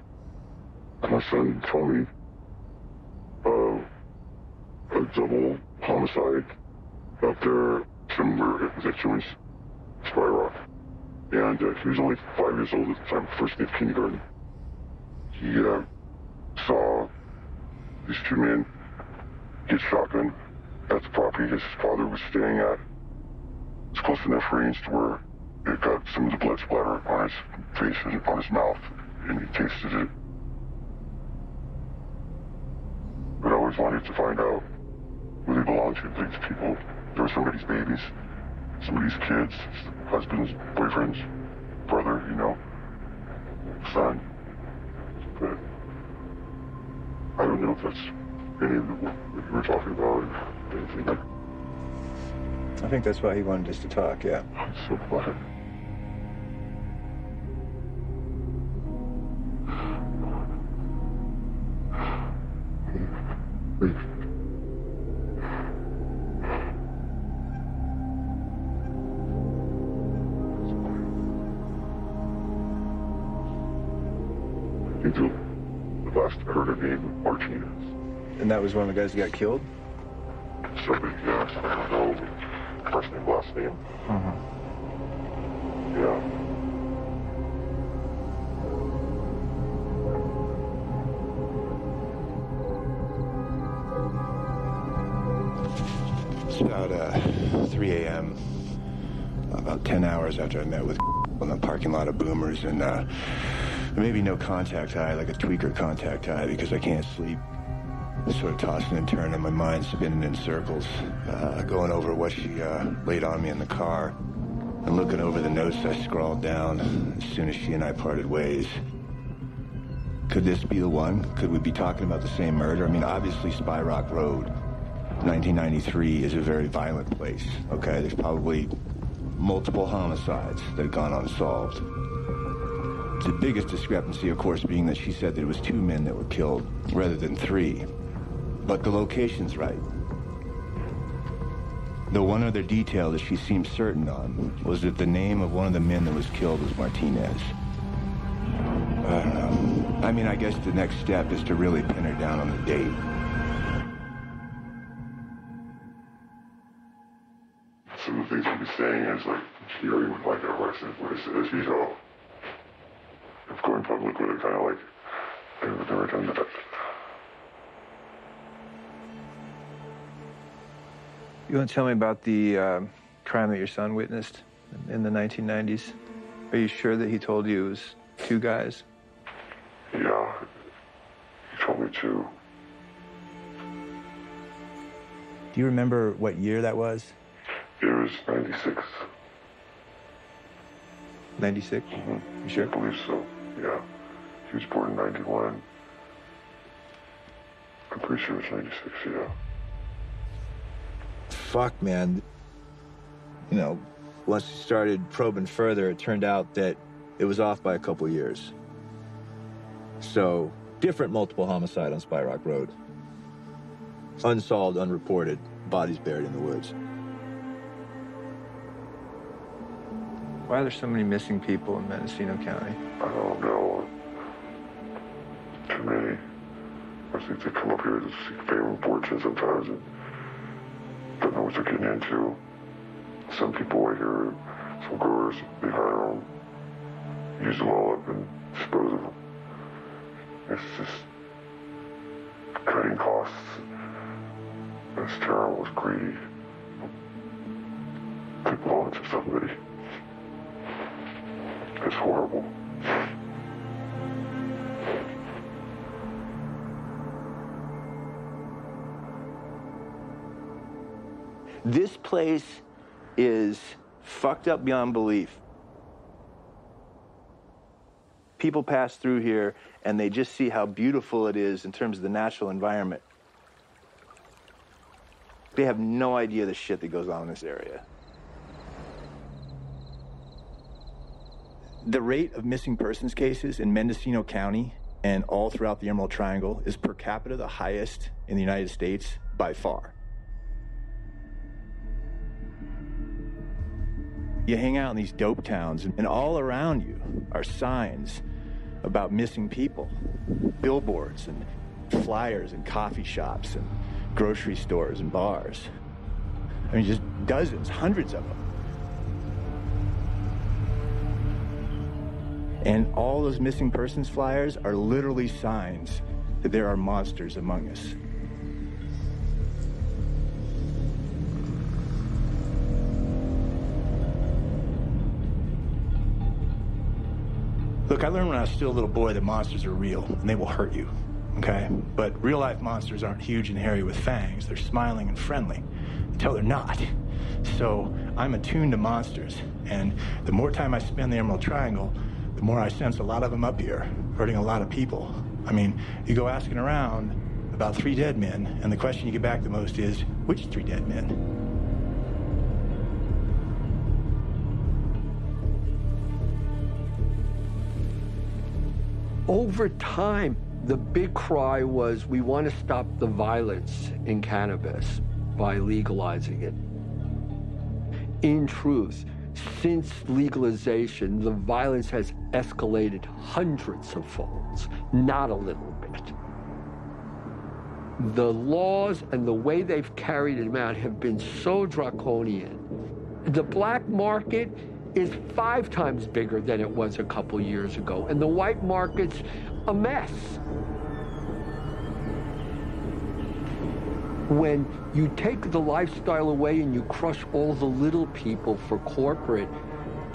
My son told me a double homicide up there somewhere. It was at Joyce, Spy Rock. And he was only 5 years old at the time, first day of kindergarten. He saw these two men get shotgun at the property his father was staying at. It's close enough range to where it got some of the blood splatter on his face and on his mouth, and he tasted it. But I always wanted to find out who they belonged to. These people, they were somebody's babies, somebody's kids, husbands, boyfriends, brother, son. But I don't know if that's any of what you were talking about or anything like. I think that's why he wanted us to talk, yeah. I'm so glad. Leave. Until the last I heard her name, Martinez. And that was one of the guys who got killed? Somebody, yes, I don't know. First name, last name. Yeah. It's about 3 a.m., about 10 hours after I met with in the parking lot of Boomers, and maybe no contact high, like a tweaker contact high, because I can't sleep. Sort of tossing and turning, my mind spinning in circles, going over what she laid on me in the car, and looking over the notes I scrawled down as soon as she and I parted ways. Could this be the one? Could we be talking about the same murder? I mean, obviously Spy Rock Road, 1993, is a very violent place, okay? There's probably multiple homicides that have gone unsolved. The biggest discrepancy, of course, being that she said that it was 2 men that were killed rather than 3. But the location's right. The one other detail that she seemed certain on was that the name of one of the men that was killed was Martinez. I don't know. I mean, I guess the next step is to really pin her down on the date. Some of the things we'll be saying is like, Gary would like it, what it says, of going public with it, kind of like, they would never done that. You want to tell me about the crime that your son witnessed in the 1990s? Are you sure that he told you it was 2 guys? Yeah, he told me 2. Do you remember what year that was? It was 96. 96? Mm-hmm. You sure? I believe so, yeah. He was born in 91. I'm pretty sure it was 96, yeah. Fuck, man. Once we started probing further, it turned out that it was off by a couple years. So, different multiple homicide on Spy Rock Road. Unsolved, unreported, bodies buried in the woods. Why are there so many missing people in Mendocino County? I don't know. Too many. I think they come up here to seek fame and fortune sometimes and don't know what they're getting into. Some people I hear, some growers, they hire them, use them all up and dispose of them. It's just cutting costs. It's terrible, it's greedy. They belong to somebody. It's horrible. This place is fucked up beyond belief. People pass through here and they just see how beautiful it is in terms of the natural environment. They have no idea the shit that goes on in this area. The rate of missing persons cases in Mendocino County and all throughout the Emerald Triangle is per capita the highest in the United States by far. You hang out in these dope towns, and all around you are signs about missing people, billboards and flyers and coffee shops and grocery stores and bars. I mean, just dozens, hundreds of them. And all those missing persons flyers are literally signs that there are monsters among us. Look, I learned when I was still a little boy that monsters are real and they will hurt you, okay? But real life monsters aren't huge and hairy with fangs. They're smiling and friendly until they're not. So I'm attuned to monsters, and the more time I spend in the Emerald Triangle, the more I sense a lot of them up here, hurting a lot of people. I mean, you go asking around about 3 dead men, and the question you get back the most is, which 3 dead men? Over time, the big cry was, we want to stop the violence in cannabis by legalizing it. In truth, since legalization, the violence has escalated hundreds of folds, not a little bit. The laws and the way they've carried them out have been so draconian. The black market is 5 times bigger than it was a couple years ago, and the white market's a mess. When you take the lifestyle away and you crush all the little people for corporate,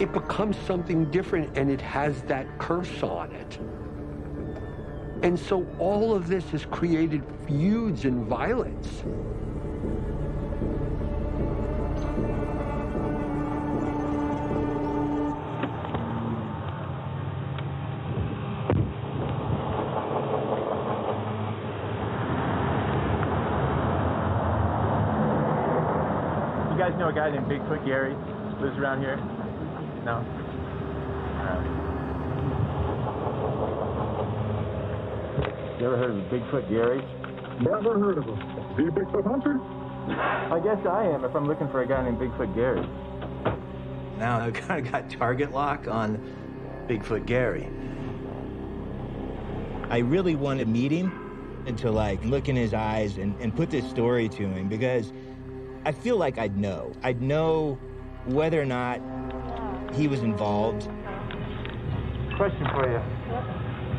it becomes something different, and it has that curse on it. And so all of this has created feuds and violence. You guys know a guy named Bigfoot Gary? Lives around here? No? You ever heard of Bigfoot Gary? Never heard of him. Are you a Bigfoot hunter? I guess I am if I'm looking for a guy named Bigfoot Gary. Now I've kind of got target lock on Bigfoot Gary. I really want to meet him and to look in his eyes and put this story to him, because I feel like I'd know. I'd know whether or not he was involved. Question for you.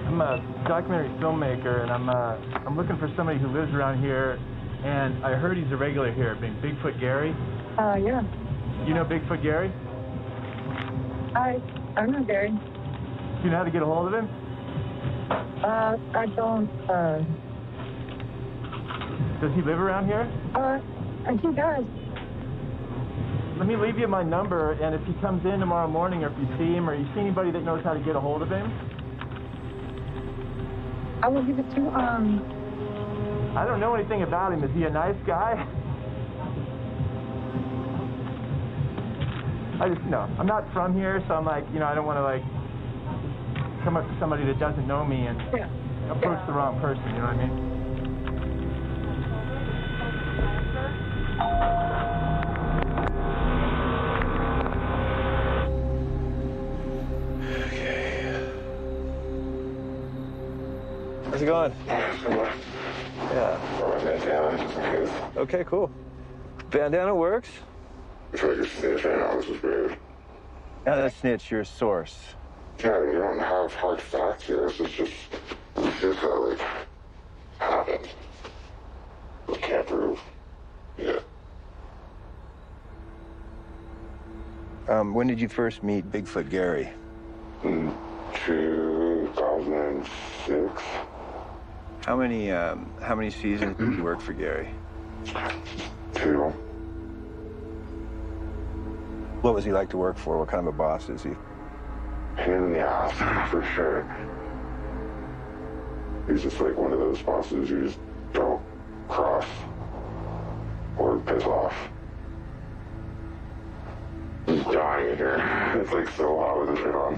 I'm a documentary filmmaker, and I'm looking for somebody who lives around here, and I heard he's a regular here, being Bigfoot Gary. Yeah. You know Bigfoot Gary? I know Gary. Do you know how to get a hold of him? I don't, Does he live around here? he does. Let me leave you my number, and if he comes in tomorrow morning, or if you see him, or you see anybody that knows how to get a hold of him, I will give it to, I don't know anything about him. Is he a nice guy? I'm not from here, so I'm I don't want to come up to somebody that doesn't know me and approach the wrong person, you know what I mean? How's it going? Yeah. Okay, cool. Bandana works. It's like a snitch. I know this is weird. Not a snitch, you're a source. Yeah, you don't have hard facts here. This is just that, like, happened. We can't prove. Yeah. When did you first meet Bigfoot Gary? In 2006. How many seasons did you work for Gary? 2. What was he like to work for? What kind of a boss is he? Pain in the ass, for sure. He's just like one of those bosses you just don't cross or piss off. I'm dying in here. It's like so hot with this shit on.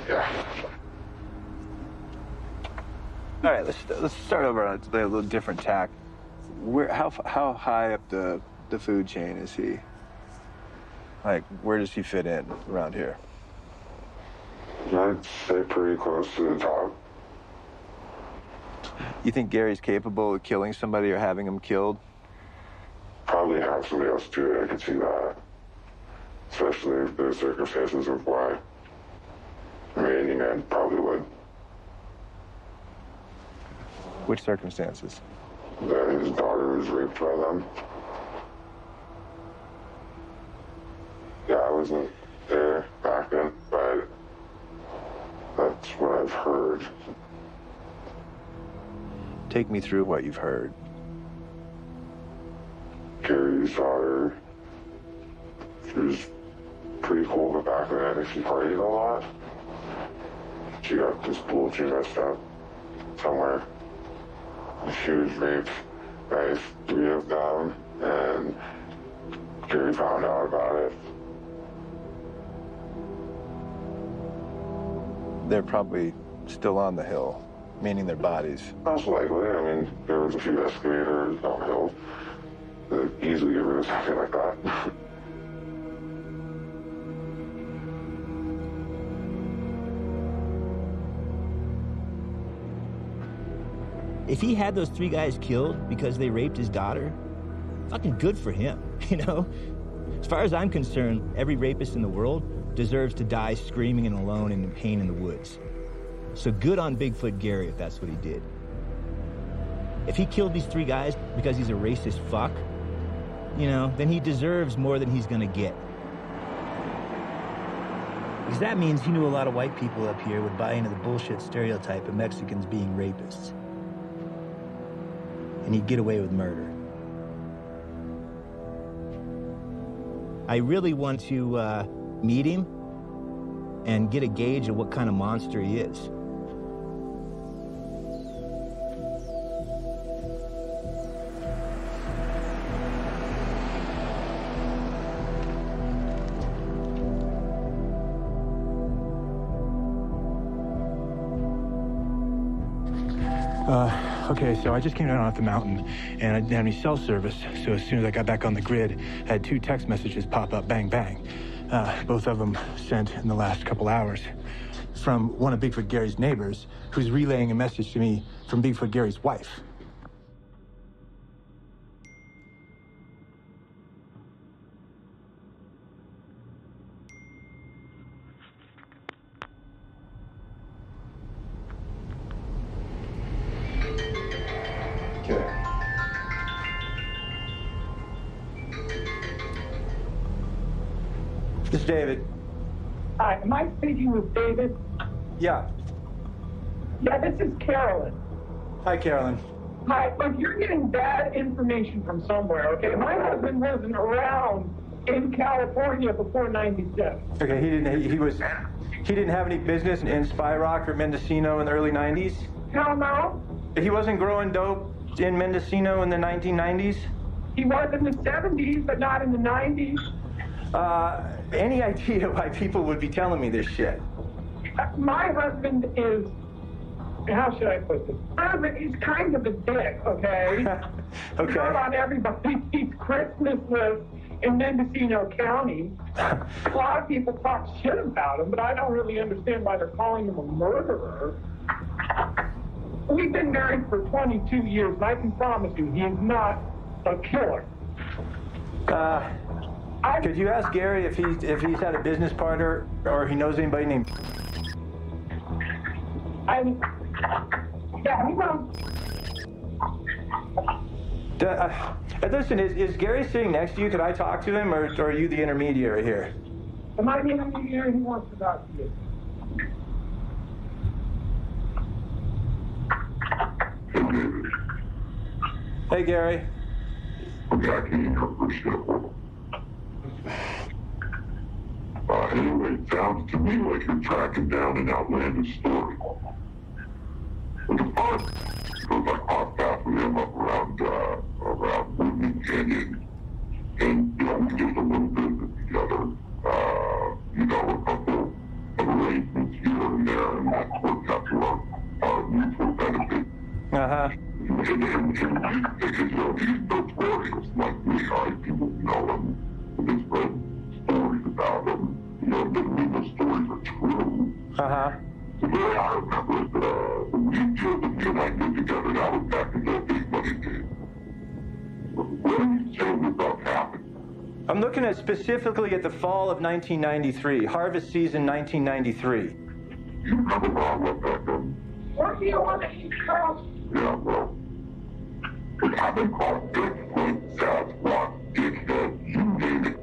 Yeah. All right, let's start over on a little different tack. How high up the food chain is he? Like, where does he fit in around here? I'd say pretty close to the top. You think Gary's capable of killing somebody or having him killed? Probably have somebody else do it. I could see that. Especially if the circumstances of why. I mean, any man probably would. Which circumstances? That his daughter was raped by them. Yeah, I wasn't there back then, but that's what I've heard. Take me through what you've heard. Gary's daughter, she was pretty cool, but back then she partied a lot. She got this pool, she messed up somewhere. She was raped by 3 of them, and Gary found out about it. They're probably still on the hill, meaning their bodies. Most likely. I mean, there was a few excavators downhill that easily get rid of something like that. If he had those 3 guys killed because they raped his daughter, fucking good for him, you know? As far as I'm concerned, every rapist in the world deserves to die screaming and alone and in pain in the woods. So good on Bigfoot Gary if that's what he did. If he killed these 3 guys because he's a racist fuck, you know, then he deserves more than he's gonna get. Because that means he knew a lot of white people up here would buy into the bullshit stereotype of Mexicans being rapists. And he'd get away with murder. I really want to meet him and get a gauge of what kind of monster he is. Okay, so I just came down off the mountain, and I didn't have any cell service, so as soon as I got back on the grid, I had 2 text messages pop up, bang, bang. Both of them sent in the last couple hours from one of Bigfoot Gary's neighbors, who's relaying a message to me from Bigfoot Gary's wife. This is David. Hi, am I speaking with David? Yeah. Yeah, this is Carolyn. Hi, Carolyn. Hi, look, you're getting bad information from somewhere, okay? My husband wasn't around in California before '97. Okay, he didn't have any business in Spy Rock or Mendocino in the early 90s? Hell no. He wasn't growing dope in Mendocino in the 1990s? He was in the 70s, but not in the 90s. Any idea why people would be telling me this shit? My husband is, how should I put this? My husband is kind of a dick, okay? Okay. Not on everybody's Christmas list in Mendocino County. A lot of people talk shit about him, but I don't really understand why they're calling him a murderer. We've been married for 22 years, and I can promise you, he is not a killer. Could you ask Gary if he's had a business partner or he knows anybody named? Yeah, he knows. Listen, is Gary sitting next to you? Could I talk to him, or are you the intermediary here? Am I the intermediary? He wants to talk to you. Hey, Gary. Anyway, it sounds to me like you're tracking down an outlandish story. But the fun goes like off path with him up around Woodman Canyon. And, we did a little business together. A couple of arrangements here and there, and that worked out to our mutual benefit. Uh-huh. And he's notorious like me. People know him. They spread stories about him. The stories are true. Uh-huh. The way I remember it, the weekend that you and I did together, that was back in the day, but it did. What are you saying about happened? I'm looking at specifically at the fall of 1993, harvest season 1993. You remember what back then? Weren't you on the East Coast? Yeah, well, I've been called Bigfoot, Sasquatch, dickhead, you name it.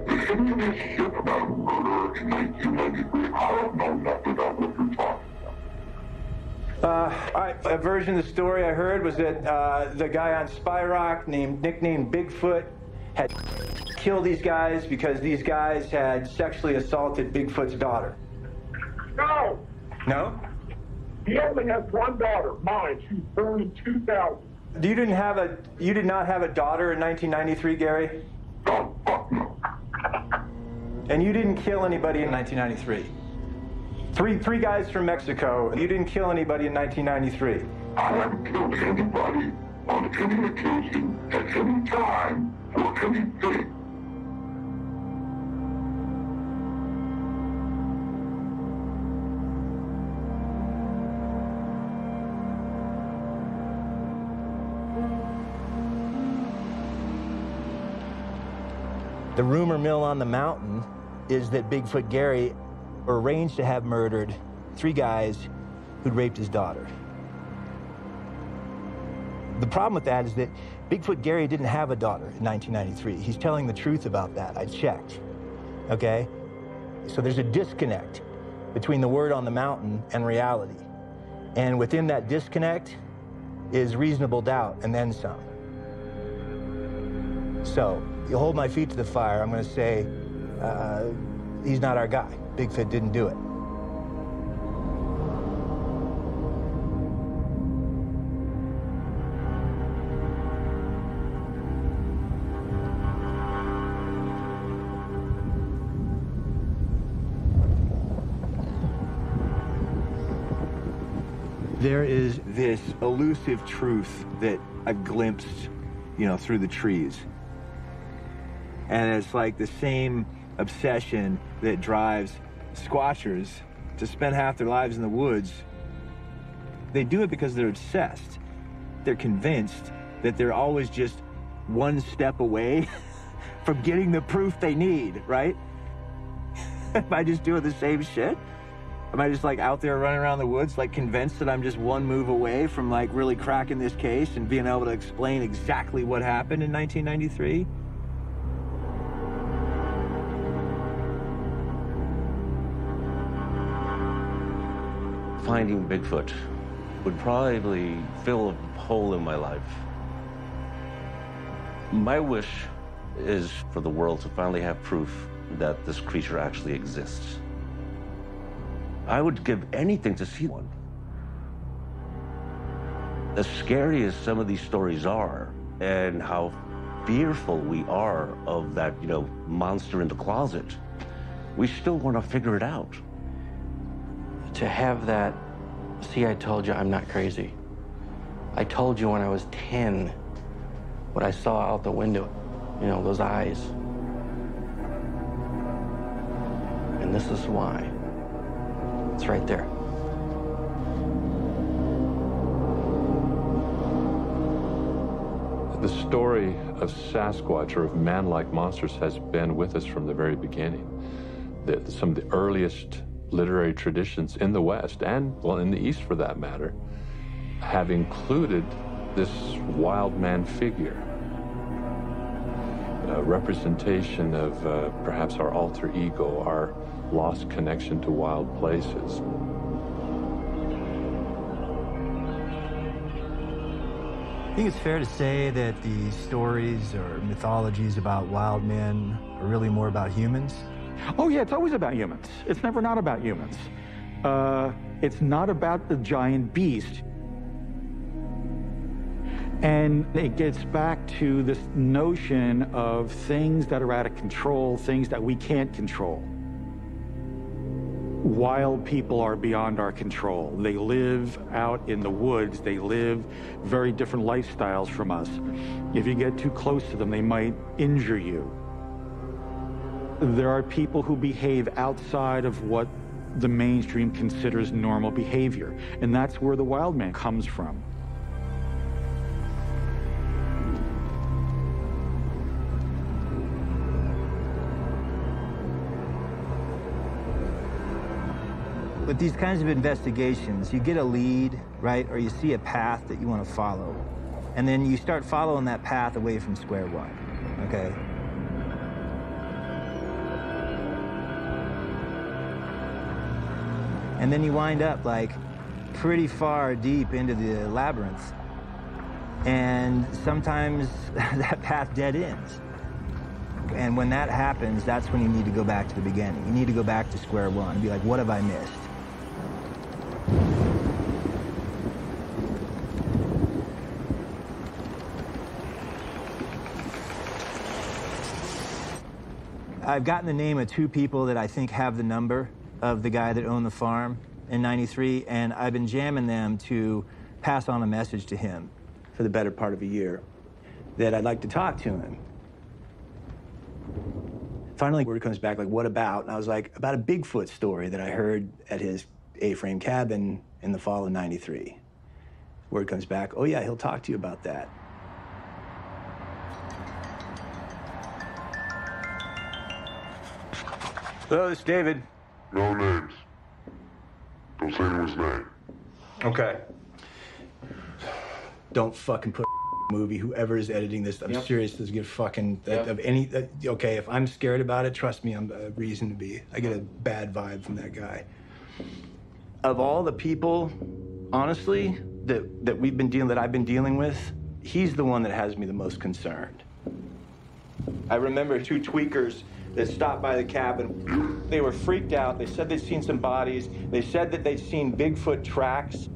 Any of this shit about a murder in 1993, I don't know nothing about what you're talking about. A version of the story I heard was that the guy on Spy Rock nicknamed Bigfoot had killed these guys because these guys had sexually assaulted Bigfoot's daughter. No. No? He only has one daughter, mine. She was born in 2000. You did not have a daughter in 1993, Gary? No, fuck no. And you didn't kill anybody in 1993? Three guys from Mexico. You didn't kill anybody in 1993? I haven't killed anybody on any occasion at any time for anything. The rumor mill on the mountain is that Bigfoot Gary arranged to have murdered 3 guys who'd raped his daughter. The problem with that is that Bigfoot Gary didn't have a daughter in 1993. He's telling the truth about that. I checked, okay? So there's a disconnect between the word on the mountain and reality. And within that disconnect is reasonable doubt and then some. So, you hold my feet to the fire, I'm going to say he's not our guy. Bigfoot didn't do it. There is this elusive truth that I've glimpsed, through the trees. And it's like the same obsession that drives squatchers to spend half their lives in the woods. They do it because they're obsessed. They're convinced that they're always just one step away from getting the proof they need, right? Am I just doing the same shit? Am I just out there running around the woods, convinced that I'm just one move away from really cracking this case and being able to explain exactly what happened in 1993? Finding Bigfoot would probably fill a hole in my life. My wish is for the world to finally have proof that this creature actually exists. I would give anything to see one. As scary as some of these stories are, and how fearful we are of that, monster in the closet, we still want to figure it out. To have that, see, I told you I'm not crazy. I told you when I was 10 what I saw out the window, you know, those eyes. And this is why. It's right there. The story of Sasquatch or of man-like monsters has been with us from the very beginning. Some of the earliest literary traditions in the West, and, well, in the East for that matter, have included this wild man figure, a representation of perhaps our alter ego, our lost connection to wild places. I think it's fair to say that the stories or mythologies about wild men are really more about humans. Oh yeah, it's always about humans. It's never not about humans. It's not about the giant beast. And it gets back to this notion of things that are out of control, things that we can't control. Wild people are beyond our control. They live out in the woods. They live very different lifestyles from us. If you get too close to them, they might injure you. There are people who behave outside of what the mainstream considers normal behavior, and that's where the wild man comes from. With these kinds of investigations, you get a lead, right? Or you see a path that you want to follow. And then you start following that path away from square one, okay? And then you wind up like pretty far deep into the labyrinth. And sometimes that path dead ends. And when that happens, that's when you need to go back to the beginning. You need to go back to square one and be like, what have I missed? I've gotten the name of 2 people that I think have the number of the guy that owned the farm in '93, and I've been jamming them to pass on a message to him. For the better part of a year, that I'd like to talk to him. Finally, word comes back, like, what about? And I was like, about a Bigfoot story that I heard at his A-frame cabin in the fall of '93. Word comes back, oh yeah, he'll talk to you about that. Hello, this is David. No names. Don't say anyone's name. Okay. Don't fucking put movie, whoever is editing this, I'm serious, doesn't give fucking, of any, okay, if I'm scared about it, trust me, I'm a reason to be. I get a bad vibe from that guy. Of all the people, honestly, that I've been dealing with, he's the one that has me the most concerned. I remember 2 tweakers that stopped by the cabin. They were freaked out. They said they'd seen some bodies. They said that they'd seen Bigfoot tracks.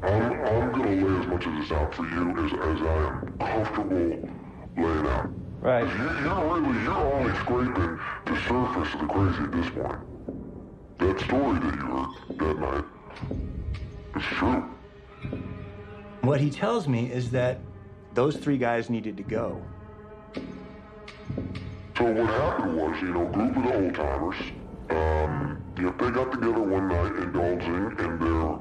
I'm gonna lay as much of this out for you as I am comfortable laying out. Right. You're only scraping the surface of the crazy at this point. That story that you heard that night, it's true. What he tells me is that those 3 guys needed to go. So what happened was, a group of the old-timers, they got together one night indulging in their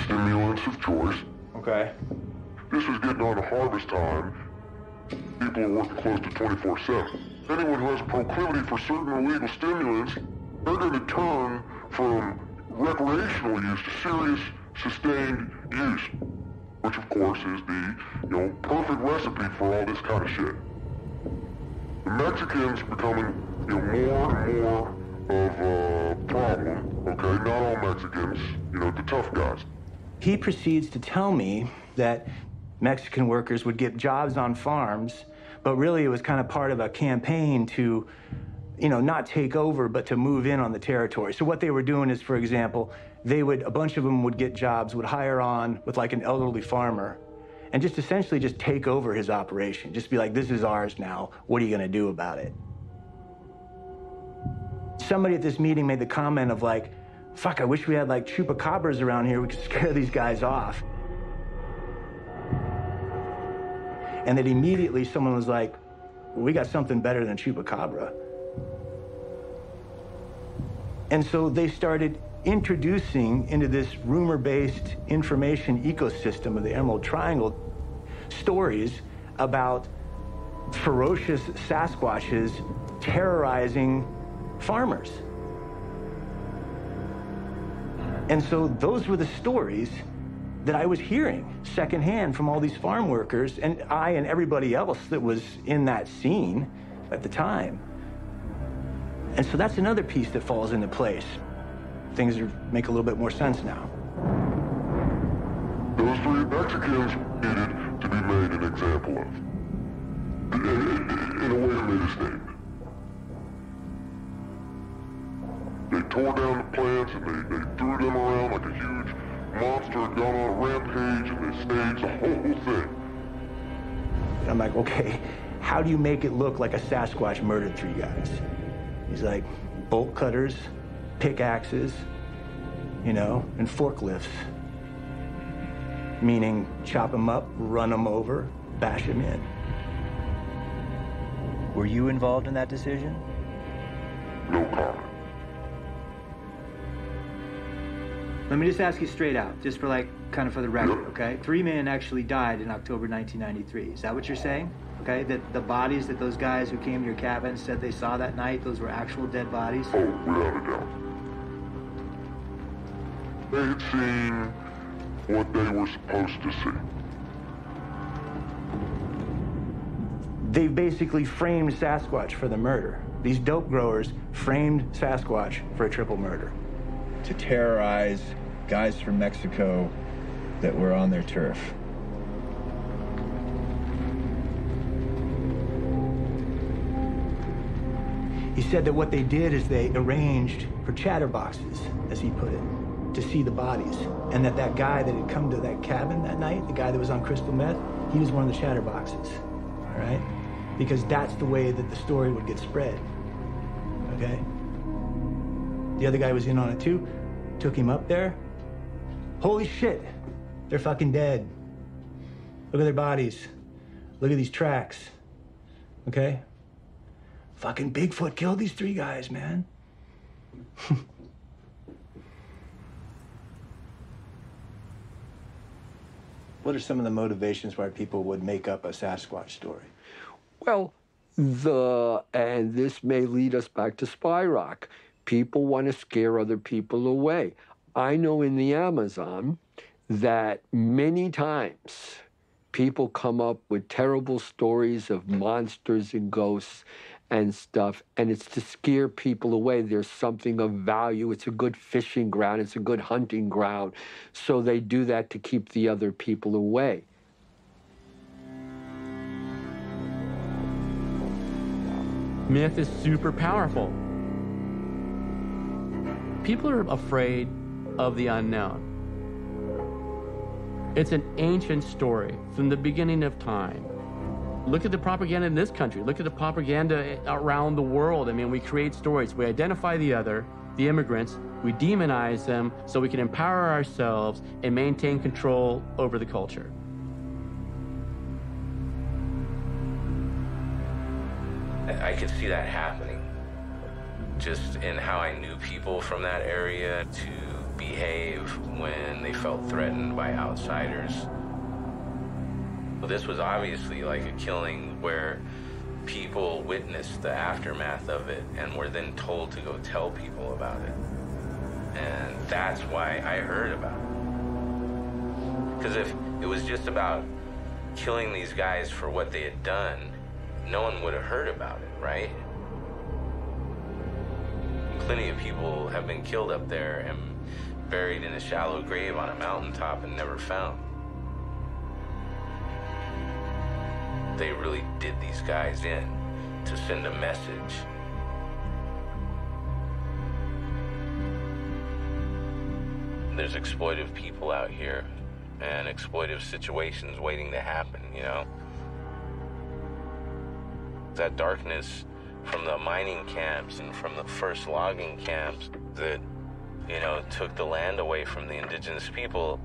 stimulants of choice. Okay. This was getting on to harvest time. People are working close to 24/7. Anyone who has a proclivity for certain illegal stimulants, they're going to turn from recreational use to serious, sustained use, which of course is the, perfect recipe for all this kind of shit. The Mexicans becoming, more and more of a problem, okay? Not all Mexicans, the tough guys. He proceeds to tell me that Mexican workers would get jobs on farms, but really it was kind of part of a campaign to, not take over, but to move in on the territory. So what they were doing is, for example, a bunch of them would get jobs, would hire on with like an elderly farmer, and just essentially just take over his operation. Just be like, this is ours now. What are you gonna do about it? Somebody at this meeting made the comment of like, fuck, I wish we had like chupacabras around here. We could scare these guys off. And that immediately someone was like, we got something better than chupacabra. And so they started introducing into this rumor-based information ecosystem of the Emerald Triangle stories about ferocious Sasquatches terrorizing farmers. And so those were the stories that I was hearing secondhand from all these farm workers, and I and everybody else that was in that scene at the time. And so that's another piece that falls into place. Things make a little bit more sense now. Those three Mexicans needed to be made an example of. In a way, they made a statement. They tore down the plants and they threw them around like a huge monster had gone on a rampage, and they staged the whole thing. And I'm like, okay, how do you make it look like a Sasquatch murdered three guys? He's like, bolt cutters, pickaxes, you know, and forklifts. Meaning chop them up, run them over, bash them in. Were you involved in that decision? No comment. Let me just ask you straight out, just for like, kind of for the record, okay? 3 men actually died in October 1993. Is that what you're saying? Okay, that the bodies that those guys who came to your cabin said they saw that night, those were actual dead bodies? Oh, without a doubt. They had seen what they were supposed to see. They basically framed Sasquatch for the murder. These dope growers framed Sasquatch for a triple murder. To terrorize guys from Mexico that were on their turf. He said that what they did is they arranged for chatterboxes, as he put it, to see the bodies. And that guy that had come to that cabin that night, the guy that was on crystal meth, he was one of the chatterboxes, all right? Because that's the way that the story would get spread, okay? The other guy was in on it too, took him up there. Holy shit, they're fucking dead. Look at their bodies. Look at these tracks, okay? Fucking Bigfoot killed these three guys, man. What are some of the motivations why people would make up a Sasquatch story? Well, and this may lead us back to Spy Rock. People want to scare other people away. I know in the Amazon that many times people come up with terrible stories of monsters and ghosts and stuff, and it's to scare people away. There's something of value. It's a good fishing ground. It's a good hunting ground. So they do that to keep the other people away. Myth is super powerful. People are afraid of the unknown. It's an ancient story from the beginning of time. Look at the propaganda in this country. Look at the propaganda around the world. I mean, we create stories. We identify the other, the immigrants. We demonize them so we can empower ourselves and maintain control over the culture. I could see that happening just in how I knew people from that area to behave when they felt threatened by outsiders. Well, this was obviously like a killing where people witnessed the aftermath of it and were then told to go tell people about it. And that's why I heard about it. Because if it was just about killing these guys for what they had done, no one would have heard about it, right? Plenty of people have been killed up there and buried in a shallow grave on a mountaintop and never found. They really did these guys in to send a message. There's exploitive people out here and exploitive situations waiting to happen, you know? That darkness from the mining camps and from the first logging camps that, you know, took the land away from the indigenous people.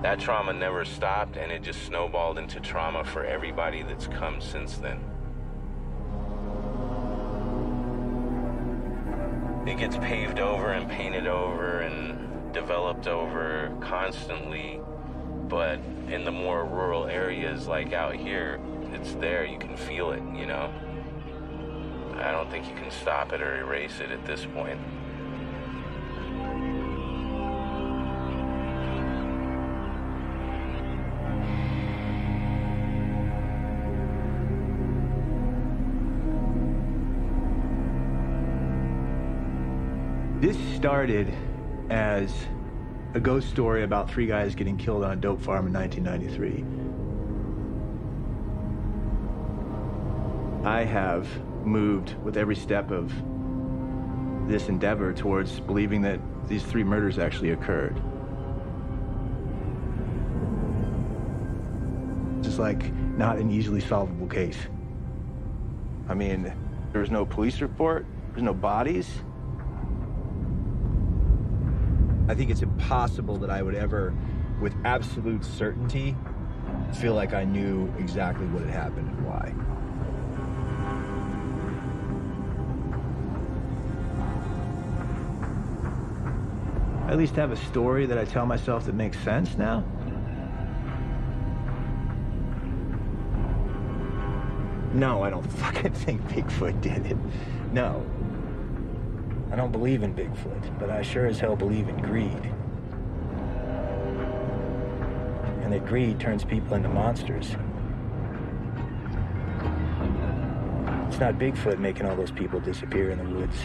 That trauma never stopped, and it just snowballed into trauma for everybody that's come since then. It gets paved over and painted over and developed over constantly, but in the more rural areas like out here, it's there, you can feel it, you know? I don't think you can stop it or erase it at this point. This started as a ghost story about 3 guys getting killed on a dope farm in 1993. I have moved with every step of this endeavor towards believing that these 3 murders actually occurred. It's just like not an easily solvable case. I mean, there was no police report, there's no bodies. I think it's impossible that I would ever, with absolute certainty, feel like I knew exactly what had happened and why. I at least have a story that I tell myself that makes sense now. No, I don't fucking think Bigfoot did it. No. I don't believe in Bigfoot, but I sure as hell believe in greed. And that greed turns people into monsters. It's not Bigfoot making all those people disappear in the woods.